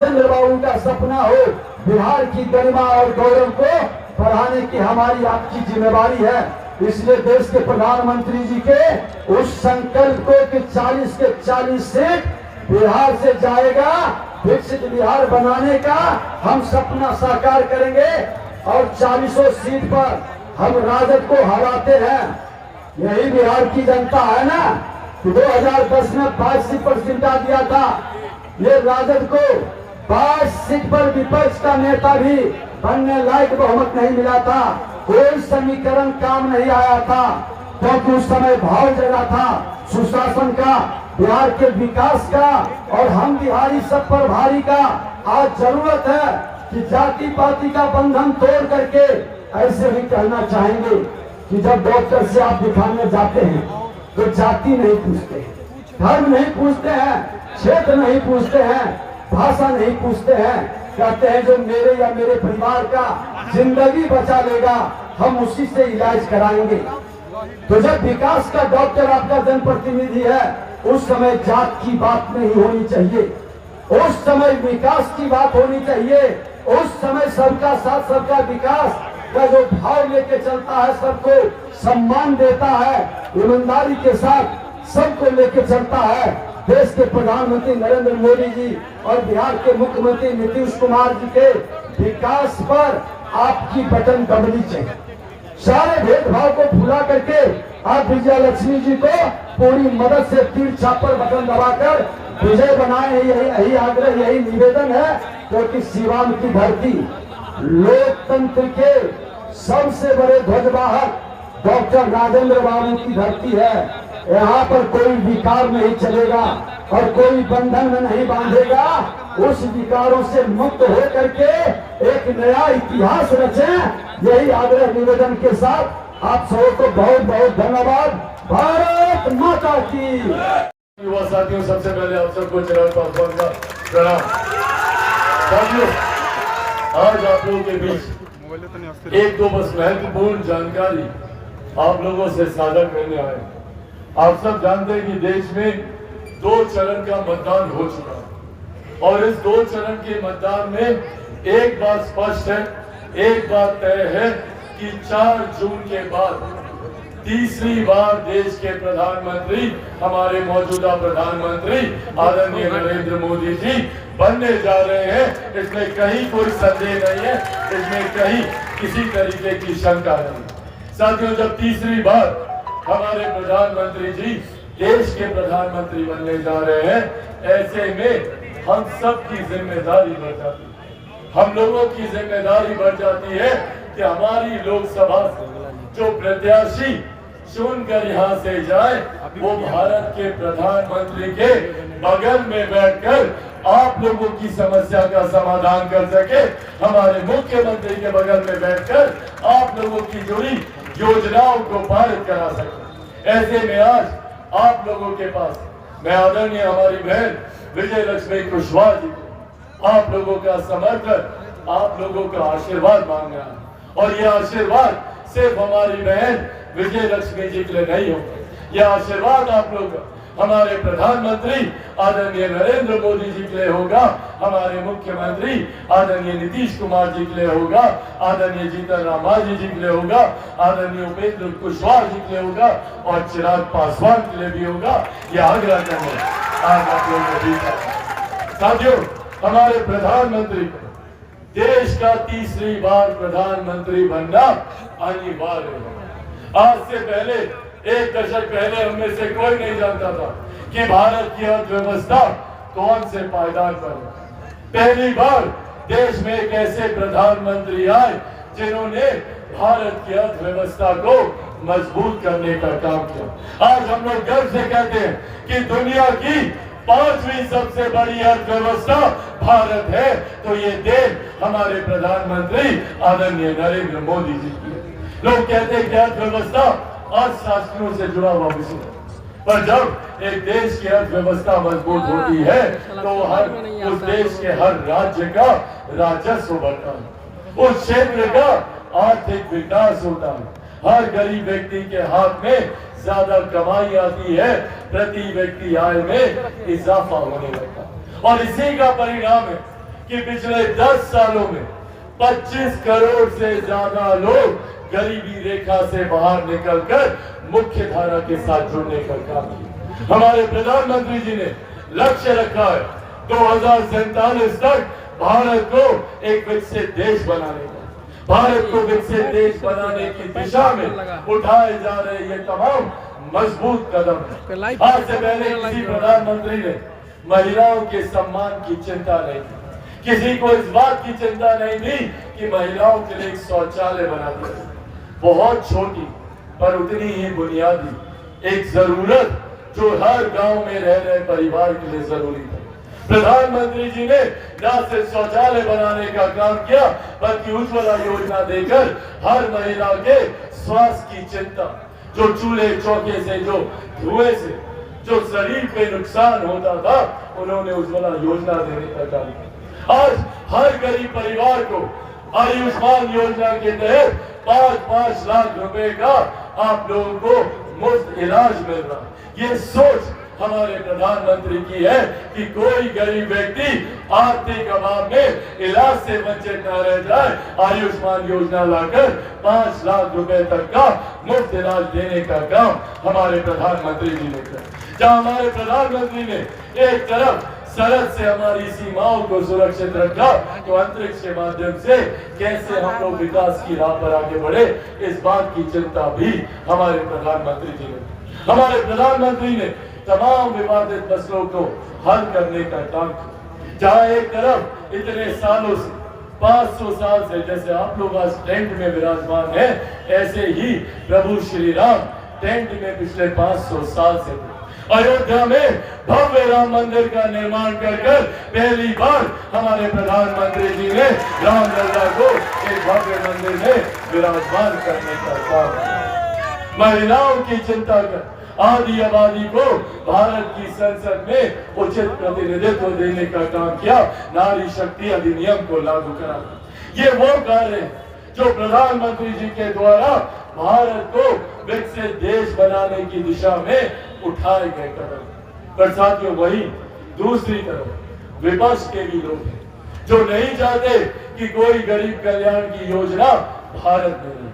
चंद्रबाबू का सपना हो, बिहार की गरिमा और गौरव को बढ़ाने की हमारी आपकी जिम्मेवारी है। इसलिए देश के प्रधानमंत्री जी के उस संकल्प को कि 40 के 40 सीट बिहार से जाएगा, विकसित बिहार बनाने का हम सपना साकार करेंगे। और 40 सीट पर हम राजद को हराते हैं। यही बिहार की जनता है ना कि 2010 में 22 सीट पर जिता दिया था। ये राजद को 22 सीट पर विपक्ष का नेता भी बनने लायक बहुमत नहीं मिला था। कोई समीकरण काम नहीं आया था, क्योंकि उस समय भाव जगा था सुशासन का, बिहार के विकास का और हम बिहारी सब पर भारी का। आज जरूरत है कि जाति पाति का बंधन तोड़ करके ऐसे भी कहना चाहेंगे कि जब डॉक्टर से आप दिखाने जाते हैं तो जाति नहीं पूछते हैं, धर्म नहीं पूछते हैं, क्षेत्र नहीं पूछते हैं, भाषा नहीं पूछते हैं। कहते हैं जो मेरे या मेरे परिवार का जिंदगी बचा लेगा हम उसी से इलाज कराएंगे। तो जब विकास का डॉक्टर आपका जनप्रतिनिधि है उस समय जात की बात नहीं होनी चाहिए, उस समय विकास की बात होनी चाहिए, उस समय सबका साथ सबका विकास का जो भाव लेके चलता है, सबको सम्मान देता है, ईमानदारी के साथ सबको लेके चलता है। देश के प्रधानमंत्री नरेंद्र मोदी जी और बिहार के मुख्यमंत्री नीतीश कुमार जी के विकास पर आपकी बटन दबनी चाहिए। सारे भेदभाव को भुला करके आप विजय लक्ष्मी जी को पूरी मदद से तीर छापर बटन दबाकर विजय बनाए। यही आग्रह, यही निवेदन है, क्योंकि सीवान की धरती लोकतंत्र के सबसे बड़े ध्वजवाहक डॉक्टर राजेंद्र बाबू की धरती है। यहाँ पर कोई विकार नहीं चलेगा और कोई बंधन में नहीं बांधेगा। उस विकारों से मुक्त होकर के एक नया इतिहास रचें। यही आग्रह निवेदन के साथ आप सबको बहुत बहुत धन्यवाद। भारत माता की। युवा साथियों, सबसे पहले आप सबको चिराग पासवान का प्रणाम। साथियों, आज आप लोगों के बीच एक दो बस महत्वपूर्ण जानकारी आप लोगों से साझा करने आए। आप सब जानते हैं कि देश में 2 चरण का मतदान हो चुका है और इस 2 चरण के मतदान में एक बात स्पष्ट है, एक बात तय है कि 4 जून के बाद तीसरी बार देश के प्रधानमंत्री, हमारे मौजूदा प्रधानमंत्री आदरणीय नरेंद्र मोदी जी बनने जा रहे हैं। इसमें कहीं कोई संदेह नहीं है, इसमें कहीं किसी तरीके की शंका नहीं। साथियों, जब तीसरी बार हमारे प्रधानमंत्री जी देश के प्रधानमंत्री बनने जा रहे हैं, ऐसे में हम सब की जिम्मेदारी बढ़ जाती है। हम लोगों की जिम्मेदारी बढ़ जाती है कि हमारी लोकसभा जो प्रत्याशी चुनकर यहाँ से जाए वो भारत के प्रधानमंत्री के बगल में बैठकर आप लोगों की समस्या का समाधान कर सके, हमारे मुख्यमंत्री के बगल में बैठकर आप लोगों की जुड़ी योजनाओं को पारित करा सके। ऐसे में आज आप लोगों के पास मैं आदरणीय हमारी बहन विजय लक्ष्मी कुशवाहा जी को आप लोगों का समर्थन, आप लोगों का आशीर्वाद मांग रहा है। और यह आशीर्वाद सिर्फ हमारी बहन विजय लक्ष्मी जी के लिए नहीं होगा, यह आशीर्वाद आप लोग हमारे प्रधानमंत्री आदरणीय नरेंद्र मोदी जी के लिए होगा, हमारे मुख्यमंत्री आदरणीय नीतीश कुमार जी के लिए होगा, आदरणीय जीतन राम मांझी जी के लिए होगा, आदरणीय उपेंद्र कुशवाहा जी के लिए होगा और चिराग पासवान के लिए भी होगा। यह आग्रह करने आज आप लोगों को बीच। साथियों, हमारे प्रधानमंत्री को देश का तीसरी बार प्रधानमंत्री बनना अनिवार्य है। आज से पहले, 1 दशक पहले उनमें से कोई नहीं जानता था कि भारत की अर्थव्यवस्था कौन से पायदान पर है। पहली बार देश में एक ऐसे प्रधानमंत्री आए जिन्होंने भारत की अर्थव्यवस्था को मजबूत करने का काम किया। आज हम लोग गर्व से कहते हैं कि दुनिया की 5वीं सबसे बड़ी अर्थव्यवस्था भारत है, तो ये देन हमारे प्रधानमंत्री आदरणीय नरेंद्र मोदी जी की है। लोग कहते हैं कि अर्थव्यवस्था अर्थशास्त्रियों से जुड़ा हुआ विषय है, पर जब एक देश की अर्थव्यवस्था मजबूत होती है तो उस देश के हर राज्य का राजस्व बढ़ता है, उस क्षेत्र का आर्थिक विकास होता है, हर गरीब व्यक्ति के हाथ में ज्यादा कमाई आती है, प्रति व्यक्ति आय में इजाफा होने लगता है। और इसी का परिणाम है कि पिछले 10 सालों में 25 करोड़ से ज्यादा लोग गरीबी रेखा से बाहर निकलकर मुख्य धारा के साथ जुड़ने का काम किया। हमारे प्रधानमंत्री जी ने लक्ष्य रखा है 2047 तक भारत को एक विकसित देश बनाने का। भारत को विकसित देश बनाने की दिशा में उठाए जा रहे ये तमाम मजबूत कदम है। आज से पहले किसी प्रधानमंत्री ने महिलाओं के सम्मान की चिंता नहीं की, किसी को इस बात की चिंता नहीं थी कि महिलाओं के लिए एक शौचालय बना दिया। बहुत छोटी पर उतनी ही बुनियादी एक जरूरत जो हर गांव में रह रहे परिवार के लिए जरूरी है। प्रधानमंत्री जी ने न सिर्फ शौचालय बनाने का काम किया, बल्कि उज्ज्वला योजना देकर हर महिला के स्वास्थ्य की चिंता, जो चूल्हे चौके से, जो धुएं से जो शरीर पे नुकसान होता था, उन्होंने उज्ज्वला योजना देने का काम किया। आज हर गरीब परिवार को आयुष्मान योजना के तहत 5-5 लाख रुपए का आप लोगों को मुफ्त इलाज मिल रहा है। ये सोच हमारे प्रधानमंत्री की है कि कोई गरीब व्यक्ति आर्थिक अभाव में इलाज से वंचित न रह जाए। आयुष्मान योजना लाकर 5 लाख रुपए तक का मुफ्त इलाज देने का काम हमारे प्रधानमंत्री जी ने किया। जहां हमारे प्रधानमंत्री ने एक तरफ सरहद से हमारी सीमाओं को सुरक्षित रखा, तो अंतरिक्ष के माध्यम से कैसे हम लोग विकास की राह पर आगे बढ़े, इस बात की चिंता भी हमारे प्रधानमंत्री जी ने। हमारे प्रधानमंत्री ने तमाम विवादित मसलों को हल करने का काम किया। जहां एक तरफ इतने सालों से 500 साल से, जैसे आप लोग आज टेंट में विराजमान हैं, ऐसे ही प्रभु श्री राम टेंट में पिछले 500 साल से अयोध्या में भव्य राम मंदिर का निर्माण कर पहली बार हमारे प्रधानमंत्री जी ने रामलला को एक भव्य मंदिर में विराजमान करने का काम किया। महिलाओं की चिंता कर आदि आबादी को भारत की संसद में उचित प्रतिनिधित्व देने का काम किया। नारी शक्ति अधिनियम को लागू करा। ये वो कार्य है जो प्रधानमंत्री जी के द्वारा भारत को विकसित देश बनाने की दिशा में उठाए गए कदम। पर साथियों, वही दूसरी तरफ विपक्ष के भी लोग हैं जो नहीं चाहते कि कोई गरीब कल्याण की योजना भारत में नहीं।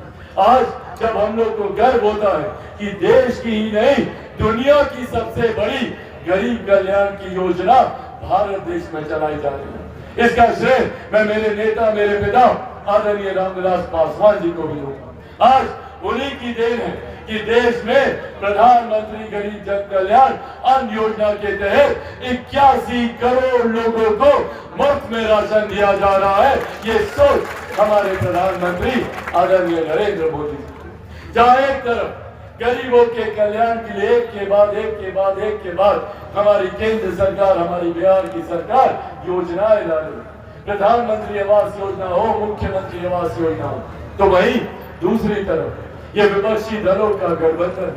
आज जब हम लोग को गर्व होता है कि देश की ही नहीं, दुनिया की सबसे बड़ी गरीब कल्याण की योजना भारत देश में चलाई जा रही है, इसका श्रेय मैं मेरे नेता, मेरे पिता आदरणीय रामविलास पासवान जी को भी दूंगा। आज उन्हीं की देन है कि देश में प्रधानमंत्री गरीब जन कल्याण अन्न योजना के तहत 81 करोड़ लोगों को मुफ्त में राशन दिया जा रहा है। ये सोच हमारे प्रधानमंत्री आदरणीय नरेंद्र मोदी जी। जहां एक तरफ गरीबों के कल्याण के लिए एक के बाद हमारी केंद्र सरकार, हमारी बिहार की सरकार योजनाएं ला रही, प्रधानमंत्री आवास योजना हो, मुख्यमंत्री आवास योजना हो, तो वहीं दूसरी तरफ ये विपक्षी दलों का गठबंधन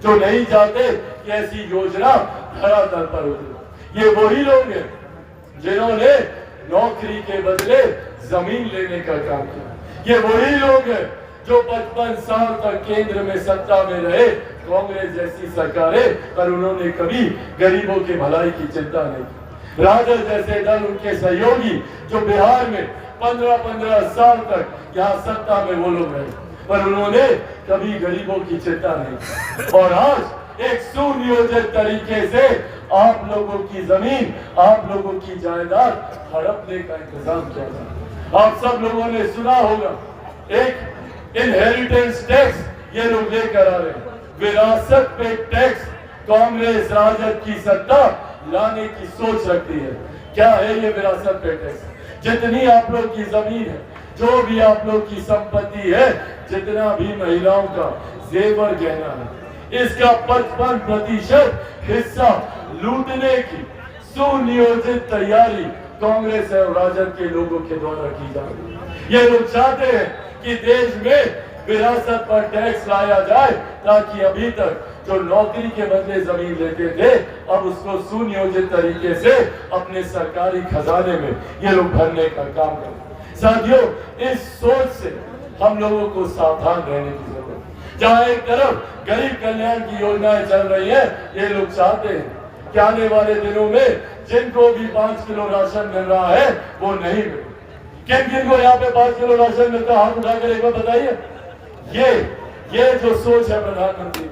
जो नहीं चाहते कि ऐसी योजना धरातल पर उतरे। ये वही लोग हैं जिन्होंने नौकरी के बदले जमीन लेने का काम किया। ये वही लोग हैं जो 55 साल तक केंद्र में सत्ता में रहे, कांग्रेस जैसी सरकारें, पर उन्होंने कभी गरीबों की भलाई की चिंता नहीं की। राजद जैसे दल, उनके सहयोगी जो बिहार में 15-15 साल तक यहाँ सत्ता में वो लोग रहे, पर उन्होंने कभी गरीबों की चिंता नहीं। और आज एक सुनियोजित तरीके से आप लोगों की जमीन, आप लोगों की जायदाद हड़पने का इंतजाम किया था। आप सब लोगों ने सुना होगा, एक इनहेरिटेंस टैक्स ये लोग लेकर आ रहे हैं, विरासत पे टैक्स कांग्रेस राजद की सत्ता लाने की सोच रखती है। क्या है ये विरासत पे टैक्स? जितनी आप लोग की जमीन है, जो भी आप लोग की संपत्ति है, जितना भी महिलाओं का जेवर गहना है, इसका 55% हिस्सा लूटने की सुनियोजित तैयारी कांग्रेस और राजद के लोगों के द्वारा की जा रही है। ये लोग चाहते हैं कि देश में विरासत पर टैक्स लाया जाए, ताकि अभी तक जो नौकरी के बदले जमीन लेते थे, अब उसको सुनियोजित तरीके से अपने सरकारी खजाने में ये लोग भरने का काम करें। साथियों, इस सोच से हम लोगों को सावधान रहने की जरूरत है। जहां एक तरफ गरीब कल्याण की योजनाएं चल रही है, ये लोग चाहते हैं कि आने वाले दिनों में जिनको भी 5 किलो राशन मिल रहा है वो नहीं मिले। किन किन को यहाँ पे 5 किलो राशन मिलता है, हाथ उठाकर एक बार बताइए। ये जो सोच है प्रधानमंत्री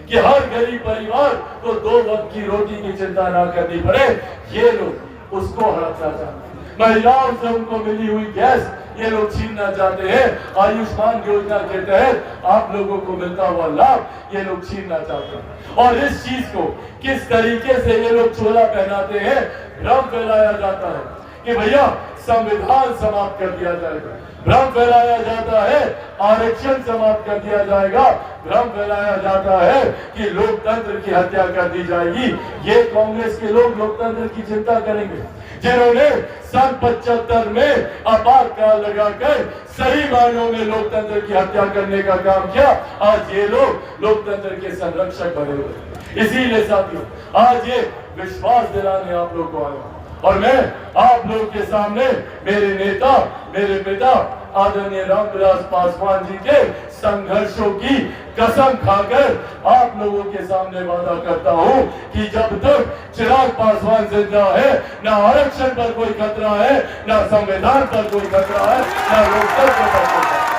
कि हर गरीब परिवार को 2 वक्त की रोटी की चिंता ना करनी पड़े, ये लोग उसको हड़पना चाहते हैं। महिलाओं से उनको मिली हुई गैस ये लोग छीनना चाहते हैं। आयुष्मान योजना के तहत आप लोगों को मिलता हुआ लाभ ये लोग छीनना चाहते हैं। और इस चीज को किस तरीके से ये लोग चोला पहनाते हैं, भ्रम फैलाया जाता है कि भैया संविधान समाप्त कर दिया जाएगा। भ्रम फैलाया जाता है आरक्षण समाप्त कर दिया जाएगा, भ्रम फैलाया जाता है कि लोकतंत्र की हत्या कर दी जाएगी। ये कांग्रेस के लोग लोकतंत्र की चिंता करेंगे जिन्होंने सन 75 में आपातकाल लगाकर सही मायनों में लोकतंत्र की हत्या करने का काम किया। आज ये लोग लोकतंत्र के संरक्षक बने हुए। इसीलिए साथियों आज ये विश्वास दिलाने आप लोग को आया और मैं आप लोगों के सामने मेरे नेता, मेरे पिता आदरणीय रामविलास पासवान जी के संघर्षों की कसम खाकर आप लोगों के सामने वादा करता हूं कि जब तक चिराग पासवान जिंदा है, न आरक्षण पर कोई खतरा है, न संविधान पर कोई खतरा है, न लोकतंत्र पर कोई खतरा है।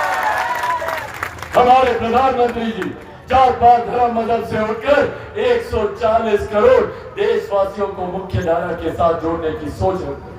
हमारे प्रधानमंत्री जी जात पात धर्म मजहब से उठकर 140 करोड़ देशवासियों को मुख्य धारा के साथ जोड़ने की सोच रखते हैं।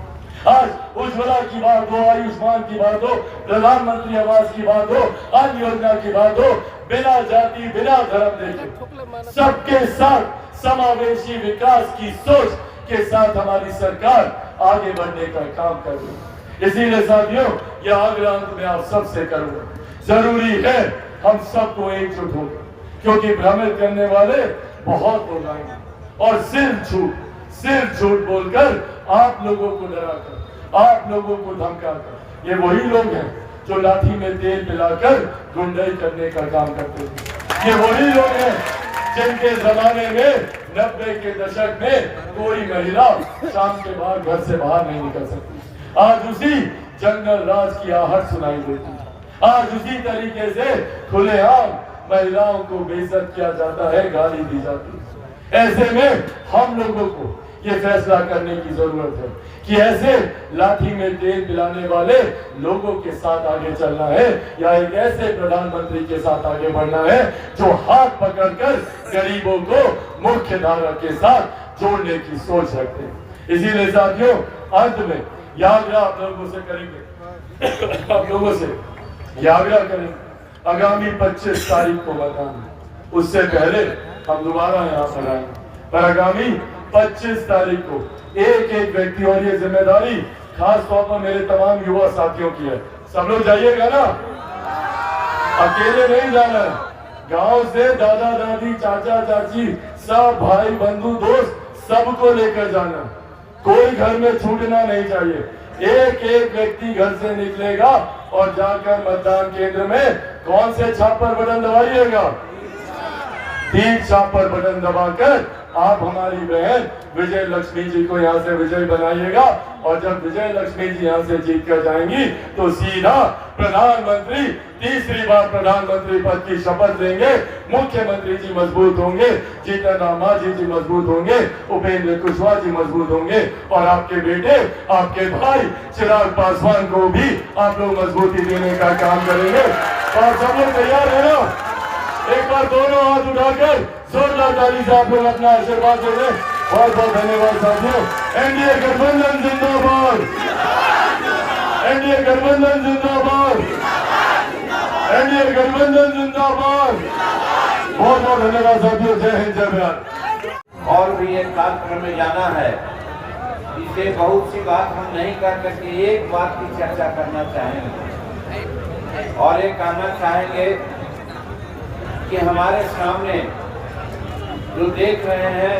आज उज्ज्वला की बात हो, आयुष्मान की बात हो, प्रधानमंत्री आवास की बात हो, अन्य योजना की बात हो, बिना जाति बिना धर्म देखे सबके साथ समावेशी विकास की सोच के साथ हमारी सरकार आगे बढ़ने का काम कर रही है। इसीलिए साथियों यह आग्रह मैं आप सबसे करूंगा, जरूरी है हम सबको एकजुट होकर, क्योंकि भ्रमित करने वाले बहुत लोग आएंगे और सिर झूठ बोलकर आप लोगों को डराकर, आप लोगों को धमकाकर, ये वही लोग हैं जो लाठी में तेल मिलाकर गुंडाई करने का काम करते थे। ये वही लोग हैं जिनके जमाने में 90 के दशक में कोई महिला शाम के बाद घर से बाहर नहीं निकल सकती। आज उसी जंगल राज की आहट सुनाई देती है। आज उसी तरीके से खुलेआम महिलाओं को बेइज्जत किया जाता है, गाली दी जाती है। ऐसे में हम लोगों को ये फैसला करने की जरूरत है कि ऐसे लाठी में तेल मिलाने वाले लोगों के साथ आगे चलना है या एक ऐसे प्रधानमंत्री के साथ आगे बढ़ना है जो हाथ पकड़कर गरीबों को मुख्य धारा के साथ जोड़ने की सोच रखते हैं। इसीलिए साथियों अंत में यह आग्रह आप लोगों से करेंगे, आप लोगों से यह आग्रह करेंगे, आगामी 25 तारीख को मतदान, उससे पहले हम दोबारा यहाँ पर आएंगे, पर आगामी 25 तारीख को एक एक व्यक्ति, और ये जिम्मेदारी खास तौर पर मेरे तमाम युवा साथियों की है, सब लोग जाइएगा ना, अकेले नहीं जाना है, गांव से दादा दादी चाचा चाची सब भाई बंधु दोस्त सबको लेकर जाना, कोई घर में छूटना नहीं चाहिए। एक एक व्यक्ति घर से निकलेगा और जाकर मतदान केंद्र में कौन से छाप पर बटन दबाइएगा, 3 छाप पर बटन दबाकर आप हमारी बहन विजय लक्ष्मी जी को यहाँ से विजय बनाइएगा। और जब विजय लक्ष्मी जी यहाँ से जीत कर जाएंगी तो सीधा प्रधानमंत्री, तीसरी बार प्रधानमंत्री पद की शपथ लेंगे। मुख्यमंत्री जी मजबूत होंगे, जीतन राम मांझी जी मजबूत होंगे, उपेंद्र कुशवाहा जी मजबूत होंगे और आपके बेटे, आपके भाई चिराग पासवान को भी आप लोग मजबूती देने का काम करेंगे। और सब लोग तैयार है ना? एक बार दोनों हाथ उठाकर जोरदार ताली से आप लोग अपना आशीर्वाद दे दें। बहुत बहुत धन्यवाद साथियों। एनडीए गठबंधन जिंदाबाद, एनडीए गठबंधन जिंदाबाद, एनडीए गठबंधन जिंदाबाद। बहुत बहुत धन्यवाद साथियों। जय हिंद, जय बिहार। और भी एक कार्यक्रम में जाना है, इसे बहुत सी बात हम नहीं कर सकते, एक बात की चर्चा करना चाहेंगे और ये कहना चाहेंगे कि हमारे सामने जो देख रहे हैं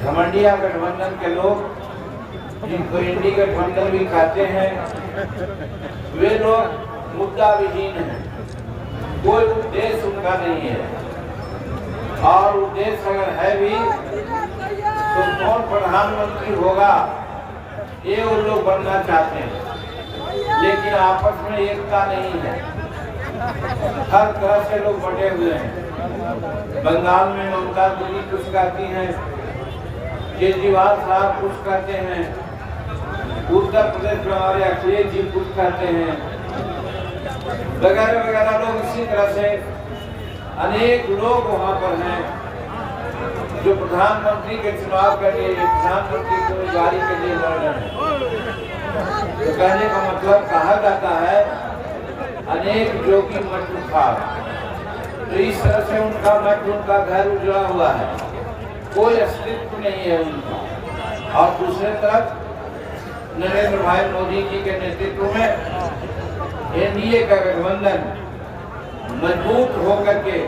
घमंडिया गठबंधन के लोग, जिनको इंडी गठबंधन भी कहते हैं, वे लोग मुद्दा विहीन हैं, कोई उद्देश्य उनका नहीं है। और उद्देश्य अगर है भी तो कौन प्रधानमंत्री होगा ये वो लोग बनना चाहते हैं, लेकिन आपस में एकता नहीं है। हर तरह से लोग बटे हुए हैं। बंगाल में ममता दीदी कुछ कहती हैं, केजरीवाल साहब कुछ कहते हैं, उत्तर प्रदेश में हमारे अखिलेश जी कुछ कहते हैं, वगैरह वगैरह लोग इसी तरह से अनेक लोग वहाँ पर हैं जो प्रधानमंत्री के चुनाव के लिए, प्रधानमंत्री की उम्मीदवारी के लिए लड़ रहे हैं। तो कहने का मतलब कहा जाता है अनेक जोगी मठ उखाड़, तो इस तरह से उनका मठ, उनका घर उजड़ा हुआ है, कोई अस्तित्व नहीं है उनका। और दूसरे तरफ नरेंद्र भाई मोदी जी के नेतृत्व में एनडीए का गठबंधन मजबूत होकर के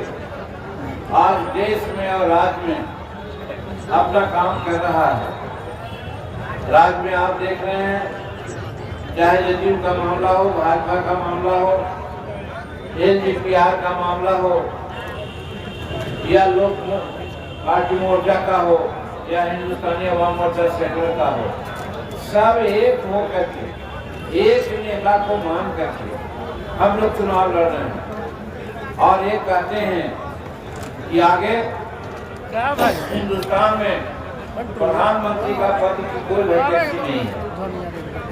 आज देश में और राज्य में अपना काम कर रहा है। राज्य में आप देख रहे हैं, चाहे जदयू का मामला हो, भाजपा का मामला हो, एलजेपीआर का मामला हो, या लोक पार्टी मोर्चा का हो, या हिंदुस्तानी अवाम मोर्चा सेक्युलर का हो, सब एक होकर के एक नेता को मान करके हम लोग चुनाव लड़ रहे हैं। और एक कहते हैं कि आगे हिंदुस्तान में प्रधानमंत्री का पद की कोई वैकेंसी नहीं है।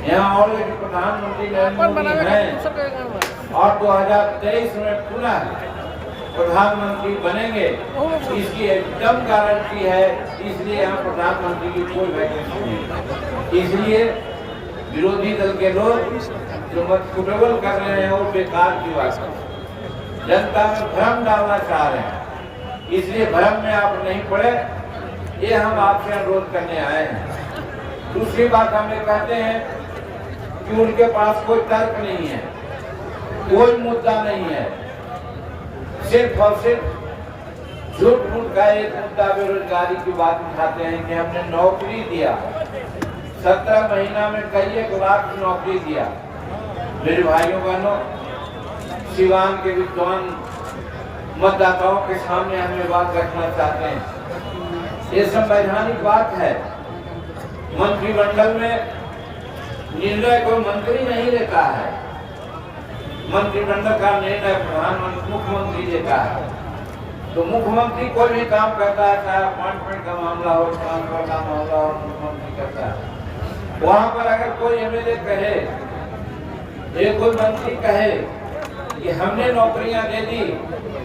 यहाँ ऑलरेडी प्रधानमंत्री नरेंद्र मोदी हैं और 2023 में पुनः प्रधानमंत्री बनेंगे, इसकी एकदम गारंटी है। इसलिए यहाँ प्रधानमंत्री की कोई वैकेंसी नहीं है। इसलिए विरोधी दल के लोग जो मत कुटबल कर रहे हैं वो बेकार की बात है, जनता में भ्रम डालना चाह रहे हैं। इसलिए भ्रम में आप नहीं पड़े, ये हम आपसे अनुरोध करने आए हैं। दूसरी बात हम ये कहते हैं कि उनके पास कोई तर्क नहीं है, कोई मुद्दा नहीं है, सिर्फ और सिर्फ झूठ मूठ का एक मुद्दा बेरोजगारी की बात उठाते हैं कि हमने नौकरी दिया, 17 महीना में कई 1 लाख की नौकरी दिया। मेरे भाइयों बहनों, सिवान के विद्वान मतदाताओं के सामने हम ये बात रखना चाहते हैं, ये संवैधानिक बात है। मंत्रिमंडल में निर्णय कोई मंत्री नहीं लेता है, मंत्रिमंडल का निर्णय प्रधानमंत्री मुख्यमंत्री लेता है। तो मुख्यमंत्री कोई भी काम करता है, चाहे अपॉइंटमेंट का मामला हो, ट्रांसफर का मामला हो, मुख्यमंत्री करता है। वहां पर अगर कोई एमएलए कहे, एक कोई मंत्री कहे कि हमने नौकरियां दे दी,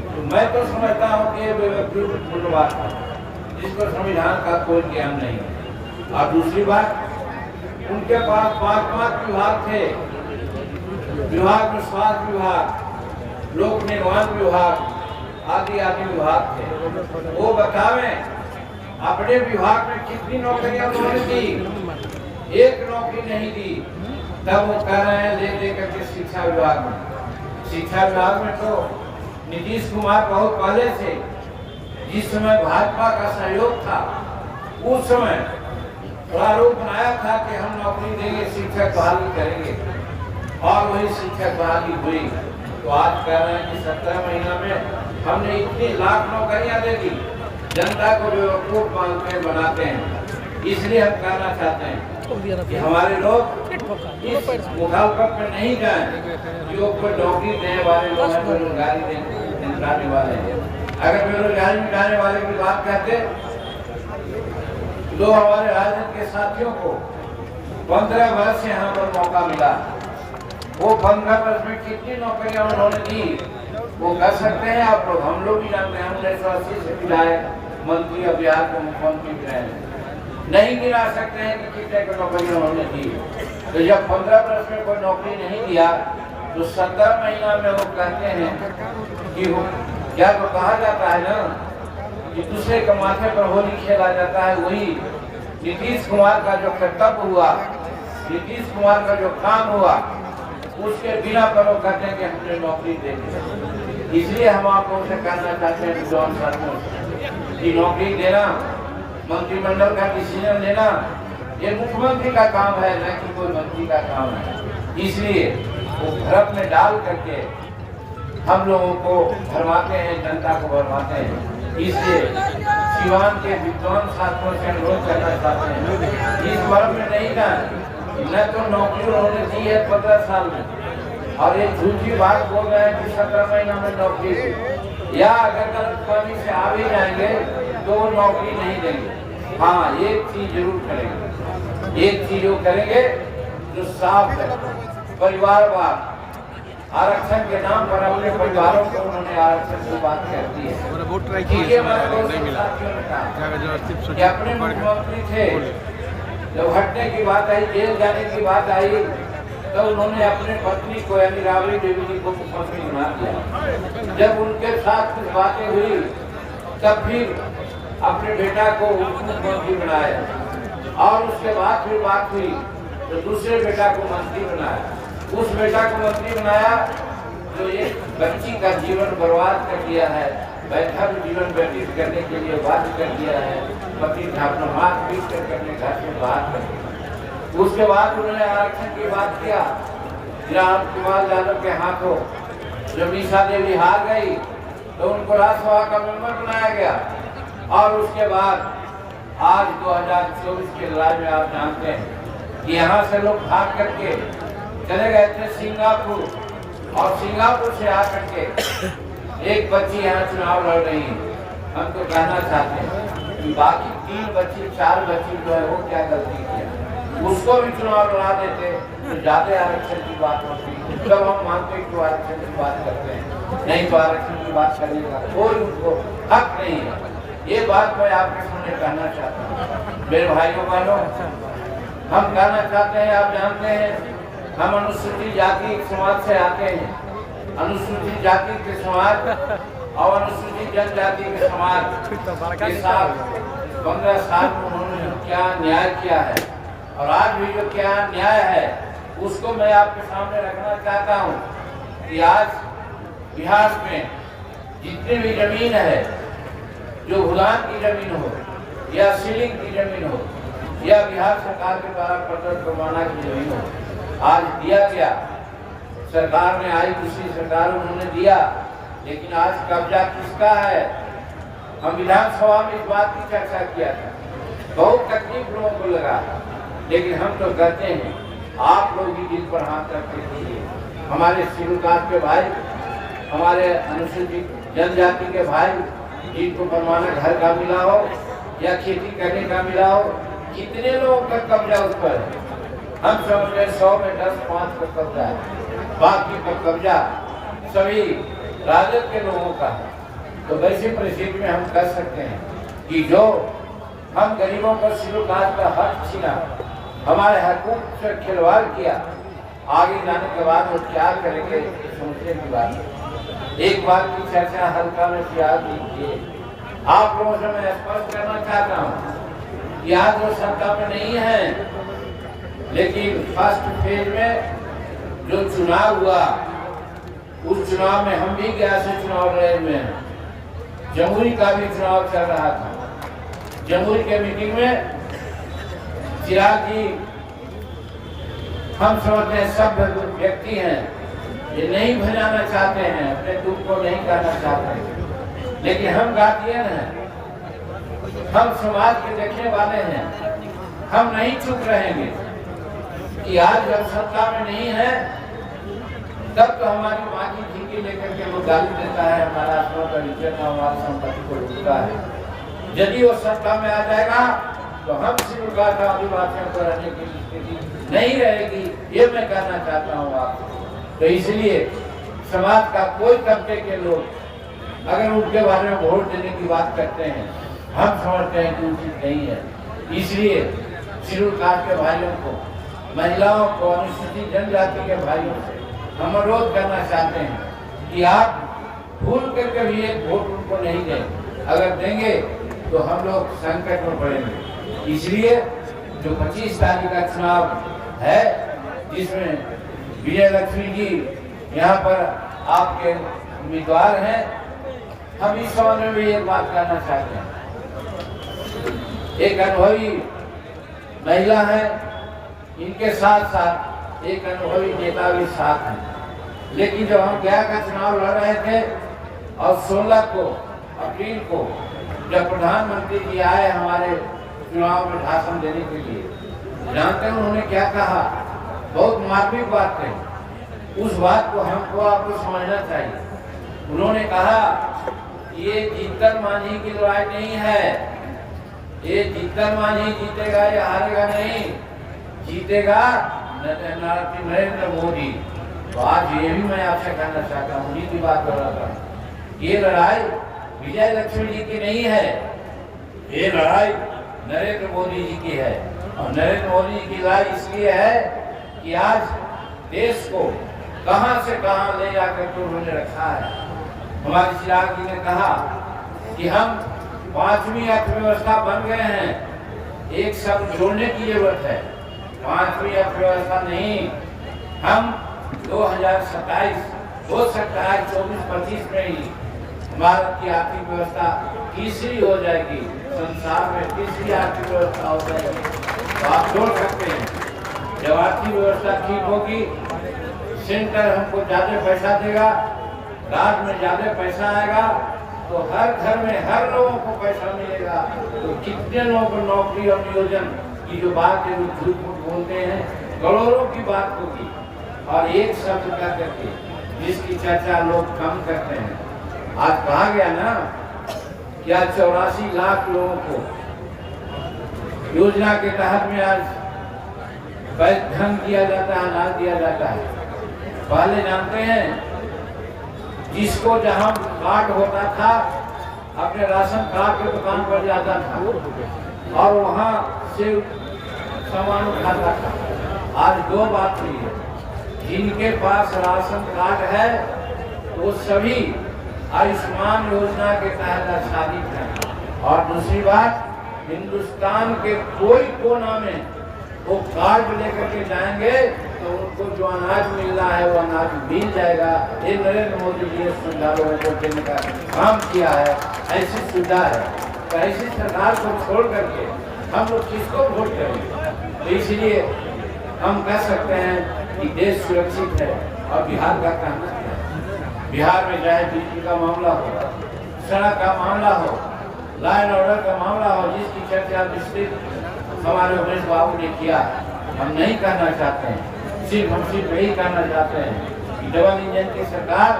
तो मैं तो समझता हूँ कि ये बेवकूफी बात है, जिसको संविधान का कोई ज्ञान नहीं है। और दूसरी बात, उनके पास 5 विभाग थे, विभाग में स्वास्थ्य विभाग, लोक निर्माण विभाग आदि आदि विभाग थे। वो बतावें अपने विभाग में कितनी नौकरियां उन्होंने दी, एक नौकरी नहीं दी। तब वो कह रहे हैं दे करके शिक्षा विभाग में। शिक्षा विभाग में तो नीतीश कुमार बहुत पहले से, जिस समय भाजपा का सहयोग था, उस समय प्रारूप बनाया था कि हम नौकरी देंगे, शिक्षक बहाली करेंगे, और वही शिक्षक बहाली हुई। तो आज कह रहे हैं कि 17 महीना में हमने इतनी लाख नौकरियां दे दी, जनता को बेवकूफ मानते बनाते हैं। इसलिए हम कहना चाहते हैं कि हमारे लोग इस मुखालफत में नहीं जाएं जो कोई नौकरी देने वाले लोग हैं, बेरोजगारी मिटाने वाले हैं। अगर बेरोजगारी मिटाने वाले की बात कहते तो हमारे राजनीति के साथियों को 15 वर्ष यहाँ पर मौका मिला, वो 15 वर्ष में कितनी नौकरियां उन्होंने दी वो कर सकते हैं आप लोग, हम लोग भी जानते हैं। 1980 से विधायक मंत्री और बिहार को मुख्यमंत्री बनाए, नहीं गिरा सकते हैं कि कितने को नौकरियां उन्होंने दी। तो जब 15 वर्ष में कोई नौकरी नहीं दिया, तो 17 महीना में वो कहते हैं कि वो क्या तो कहा जाता है ना कि दूसरे के माथे पर होली खेला जाता है। वही नीतीश कुमार का जो कर्तव्य हुआ, नीतीश कुमार का जो काम हुआ, उसके बिना पर वो कहते हैं कि हमने नौकरी दे दी। इसलिए हम आप लोगों से कहना चाहते हैं विद्वान साथियों कि नौकरी देना, मंत्रिमंडल का डिसीजन लेना, ये मुख्यमंत्री का काम है, न कि कोई मंत्री का काम है। इसलिए वो भ्रम में डाल करके हम लोगों को भरमाते हैं, जनता को भरमाते हैं। इसलिए सिवान के विद्वान साथियों से अनुरोध करना चाहते हैं, इस भ्रम में नहीं जाए। न तो नौकरी उन्होंने दी है 15 साल में, और ये झूठी बात बोल रहे हैं कि 17 महीना में नौकरी दी, या अगर गलतफहमी से आ भी जाएंगे तो वो नौकरी नहीं देंगे। हाँ, एक चीज जरूर करेंगे, एक चीज वो करेंगे जो साफ है, परिवारवाद। आरक्षण के नाम पर अपने परिवारों को उन्होंने आरक्षण की बात कहती है। अपने मुख्यमंत्री थे, जब हटने की बात आई, जेल जाने की बात आई, तो उन्होंने अपने पत्नी को यानी राबड़ी देवी जी को मुख्यमंत्री बना दिया। जब उनके साथ कुछ बातें हुई, तब फिर अपने बेटा को मुख्यमंत्री बनाया, और उसके बाद फिर बात हुई तो दूसरे बेटा को मंत्री बनाया। उस बेटा को मंत्री बनाया जो एक बच्ची का जीवन बर्बाद कर दिया है, वैधर्म जीवन व्यतीत करने के लिए बाध्य कर दिया है, पति ने अपना हाथ पीट कर करने घर से बाहर कर दिया। उसके बाद उन्होंने आरक्षण की बात किया। राम कुमार यादव के हाथों जब मीसा देवी हार गई तो उनको राज्यसभा का मेंबर बनाया गया। और उसके बाद आज 2024 की लड़ाई में आप जानते हैं कि यहाँ से लोग भाग करके चले गए थे सिंगापुर, और सिंगापुर से आकर के एक बच्ची यहाँ चुनाव लड़ रही है। हम तो कहना चाहते हैं कि बाकी 3 बच्ची 4 बच्ची जो है वो क्या गलती किया, उसको भी चुनाव लड़ा देते तो ज्यादा आरक्षण की बात होती। जब हम मानते हैं कि आरक्षण की बात करते हैं, नहीं तो आरक्षण की बात करने का कोई उनको हक नहीं है। ये बात मैं आपके सामने कहना चाहता हूँ। मेरे भाइयों बहनों, हम कहना चाहते हैं, आप जानते हैं हम अनुसूचित जाति समाज से आते हैं। अनुसूचित जाति के समाज और अनुसूचित जनजाति के समाज के साथ 15 साल में उन्होंने क्या न्याय किया है और आज भी जो क्या न्याय है उसको मैं आपके सामने रखना चाहता हूँ कि आज बिहार में जितनी भी जमीन है, जो भूदान की जमीन हो या सीलिंग की जमीन हो या बिहार सरकार के द्वारा प्रदत्त पैमाना की जमीन हो, आज दिया गया। सरकार में आई, दूसरी सरकार उन्होंने दिया, लेकिन आज कब्जा किसका है? हम विधानसभा में इस बात की चर्चा किया था, बहुत तकलीफ लोगों को लगा, लेकिन हम तो कहते हैं आप लोग भी दिल पर हाथ रख दीजिए। हमारे शेड्यूल कास्ट के भाई, हमारे अनुसूचित जनजाति के भाई जिनको परमाना घर का मिला हो या खेती करने का मिला हो, कितने लोगों का कब्जा उस पर है? हम समझ रहे 100 में 10-5 का कब्जा है, बाकी का कब्जा सभी राजद के लोगों का है। तो वैसे परिस्थिति में हम कह सकते हैं कि जो हम गरीबों को शेड्यूल कास्ट का हक छीना, हमारे हकूक से खिलवाड़ किया, आगे जाने के बाद वो क्या करेंगे सोचने की बात है। एक बात की चर्चा हल्का में किया दीजिए। आप लोगों से मैं स्पष्ट करना चाहता हूँ कि आज वो सत्ता में नहीं है, लेकिन फर्स्ट फेज में जो चुनाव हुआ उस चुनाव में हम भी गया से चुनाव लड़े हुए हैं। जमुई का भी चुनाव चल रहा था। जमुई के मीटिंग में चिराग जी, हम समझते हैं सब व्यक्ति हैं, ये नहीं भजाना चाहते हैं, अपने दुख को नहीं कहना चाहते, लेकिन हम गार्जियन हैं, हम समाज के देखने वाले हैं, हम नहीं चुप रहेंगे कि आज जब सत्ता में नहीं है तब तो हमारी माँ की झींकी लेकर के वो गाली देता है, हमारा आत्मा का इज्जत, हमारी संपत्ति को लूटता है। यदि वो सत्ता में आ जाएगा तो हम शेड्यूल कास्ट आदिवासियों को रहने की स्थिति नहीं रहेगी, ये मैं कहना चाहता हूँ आपको। तो इसलिए समाज का कोई तबके के लोग अगर उनके बारे में वोट देने की बात करते हैं, हम समझते हैं कि उचित नहीं है। इसलिए शेड्यूल कास्ट के भाइयों को, महिलाओं को, अनुसूचित जनजाति के भाइयों से हम अनुरोध करना चाहते हैं कि आप भूल करके भी एक वोट उनको नहीं दें। अगर देंगे तो हम लोग संकट में पड़ेंगे। इसलिए जो 25 तारीख का चुनाव है, जिसमें विजय लक्ष्मी जी यहाँ पर आपके उम्मीदवार हैं, हम इस समय में भी एक बात कहना चाहते हैं। एक अनुभवी महिला है, इनके साथ साथ एक अनुभवी नेता भी साथ हैं। लेकिन जब हम गया का चुनाव लड़ रहे थे और 16 अप्रैल को जब प्रधानमंत्री जी आए हमारे चुनाव में भाषण देने के लिए, जानते हैं उन्होंने क्या कहा? बहुत मार्मिक बात कही। उस बात को हमको आपको समझना चाहिए। उन्होंने कहा ये जीतन मांझी की लड़ाई नहीं है, ये जीतन मांझी जीतेगा या हारेगा नहीं, जीतेगा नरेंद्र मोदी। तो आज ये भी मैं आपसे कहना चाहता हूँ, उन्हीं की बात कर रहा था। ये लड़ाई विजय लक्ष्मी जी की नहीं है, ये लड़ाई नरेंद्र मोदी जी की है। और नरेंद्र मोदी जी की लड़ाई इसलिए है कि आज देश को कहां से कहां ले जाकर के उन्होंने रखा है। हमारे चिराग जी ने कहा कि हम 5वीं अर्थव्यवस्था बन गए हैं, एक शब्द जोड़ने की जरूरत है। पांचवी अर्थव्यवस्था नहीं, हम 2027 हो सकता है 24-25 में ही भारत की आर्थिक व्यवस्था तीसरी हो जाएगी, संसार में तीसरी आर्थिक व्यवस्था हो जाएगी। तो आप जोड़ सकते हैं, जब आर्थिक व्यवस्था ठीक होगी, सेंटर हमको ज्यादा पैसा देगा, राज्य में ज्यादा पैसा आएगा, तो हर घर में हर लोगों को पैसा मिलेगा। तो कितने लोगों को नौकरी और नियोजन की जो बात है वो झूठ मूठ बोलते हैं, करोड़ों की बात होगी और एक शब्द का करके जिसकी चर्चा लोग कम करते हैं। आज कहा गया ना क्या 84 लाख लोगों को योजना के तहत में आज धन दिया जाता है, अनाज दिया जाता है। पहले जानते हैं जिसको जहां कार्ड होता था अपने राशन कार्ड के दुकान पर जाता था और वहां से सामान उठाता था। आज दो बात हुई है, जिनके पास राशन कार्ड है वो सभी आयुष्मान योजना के तहत आच्छादित है। और दूसरी बात, हिंदुस्तान के कोई कोना में वो कार्ड लेकर के जाएंगे तो उनको जो अनाज मिल रहा है वो अनाज मिल जाएगा। ये नरेंद्र मोदी जी ने सुविधा लोगों को देने का काम किया है, ऐसी सुविधा है। तो ऐसी सरकार को छोड़ करके हम लोग किसको वोट करेंगे? तो इसलिए हम कह सकते हैं कि देश सुरक्षित है। और बिहार का कहना क्या है, बिहार में चाहे बिजली का मामला हो, सड़क का मामला हो, लॉ एंड ऑर्डर का मामला हो, जिसकी चर्चा विस्तृत हमारे उमेश बाबू ने किया, हम नहीं करना चाहते हैं। हम सिर्फ यही कहना चाहते हैं कि डबल इंजन की सरकार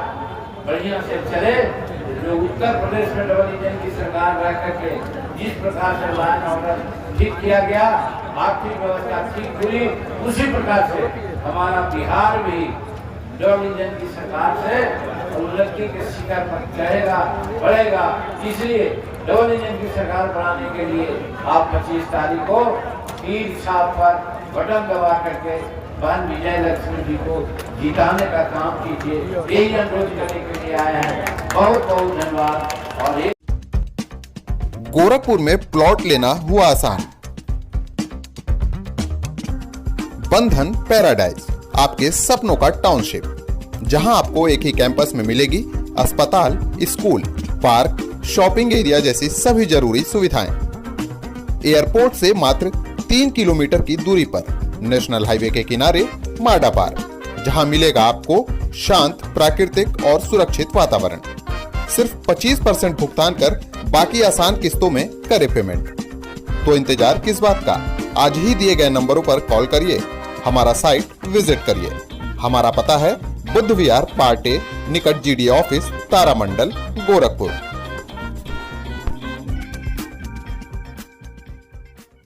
बढ़िया से चले। जो उत्तर प्रदेश में डबल इंजन की सरकार रह करके जिस प्रकार से लॉ एंड ऑर्डर ठीक किया गया, आर्थिक व्यवस्था ठीक हुई, उसी प्रकार से हमारा बिहार भी डबल इंजन की सरकार से उन्नति के शिखर पर चढ़ेगा, बढ़ेगा। इसलिए डबल इंजन की सरकार बनाने के लिए आप 25 तारीख को तीर छाप पर बटन दबा करके बहन विजय लक्ष्मी जी को जिताने का काम कीजिए। यही अनुरोध करने के लिए आए हैं। बहुत बहुत धन्यवाद। और गोरखपुर में प्लॉट लेना हुआ आसान। बंधन पैराडाइज, आपके सपनों का टाउनशिप, जहां आपको एक ही कैंपस में मिलेगी अस्पताल, स्कूल, पार्क, शॉपिंग एरिया जैसी सभी जरूरी सुविधाएं। एयरपोर्ट से मात्र 3 किलोमीटर की दूरी पर नेशनल हाईवे के किनारे माडा पार्क, जहां मिलेगा आपको शांत, प्राकृतिक और सुरक्षित वातावरण। सिर्फ 25% भुगतान कर बाकी आसान किस्तों में करे पेमेंट। तो इंतजार किस बात का, आज ही दिए गए नंबरों पर कॉल करिए, हमारा साइट विजिट करिए। हमारा पता है बुद्ध विहार पार्टे निकट GD ऑफिस, तारामंडल, गोरखपुर।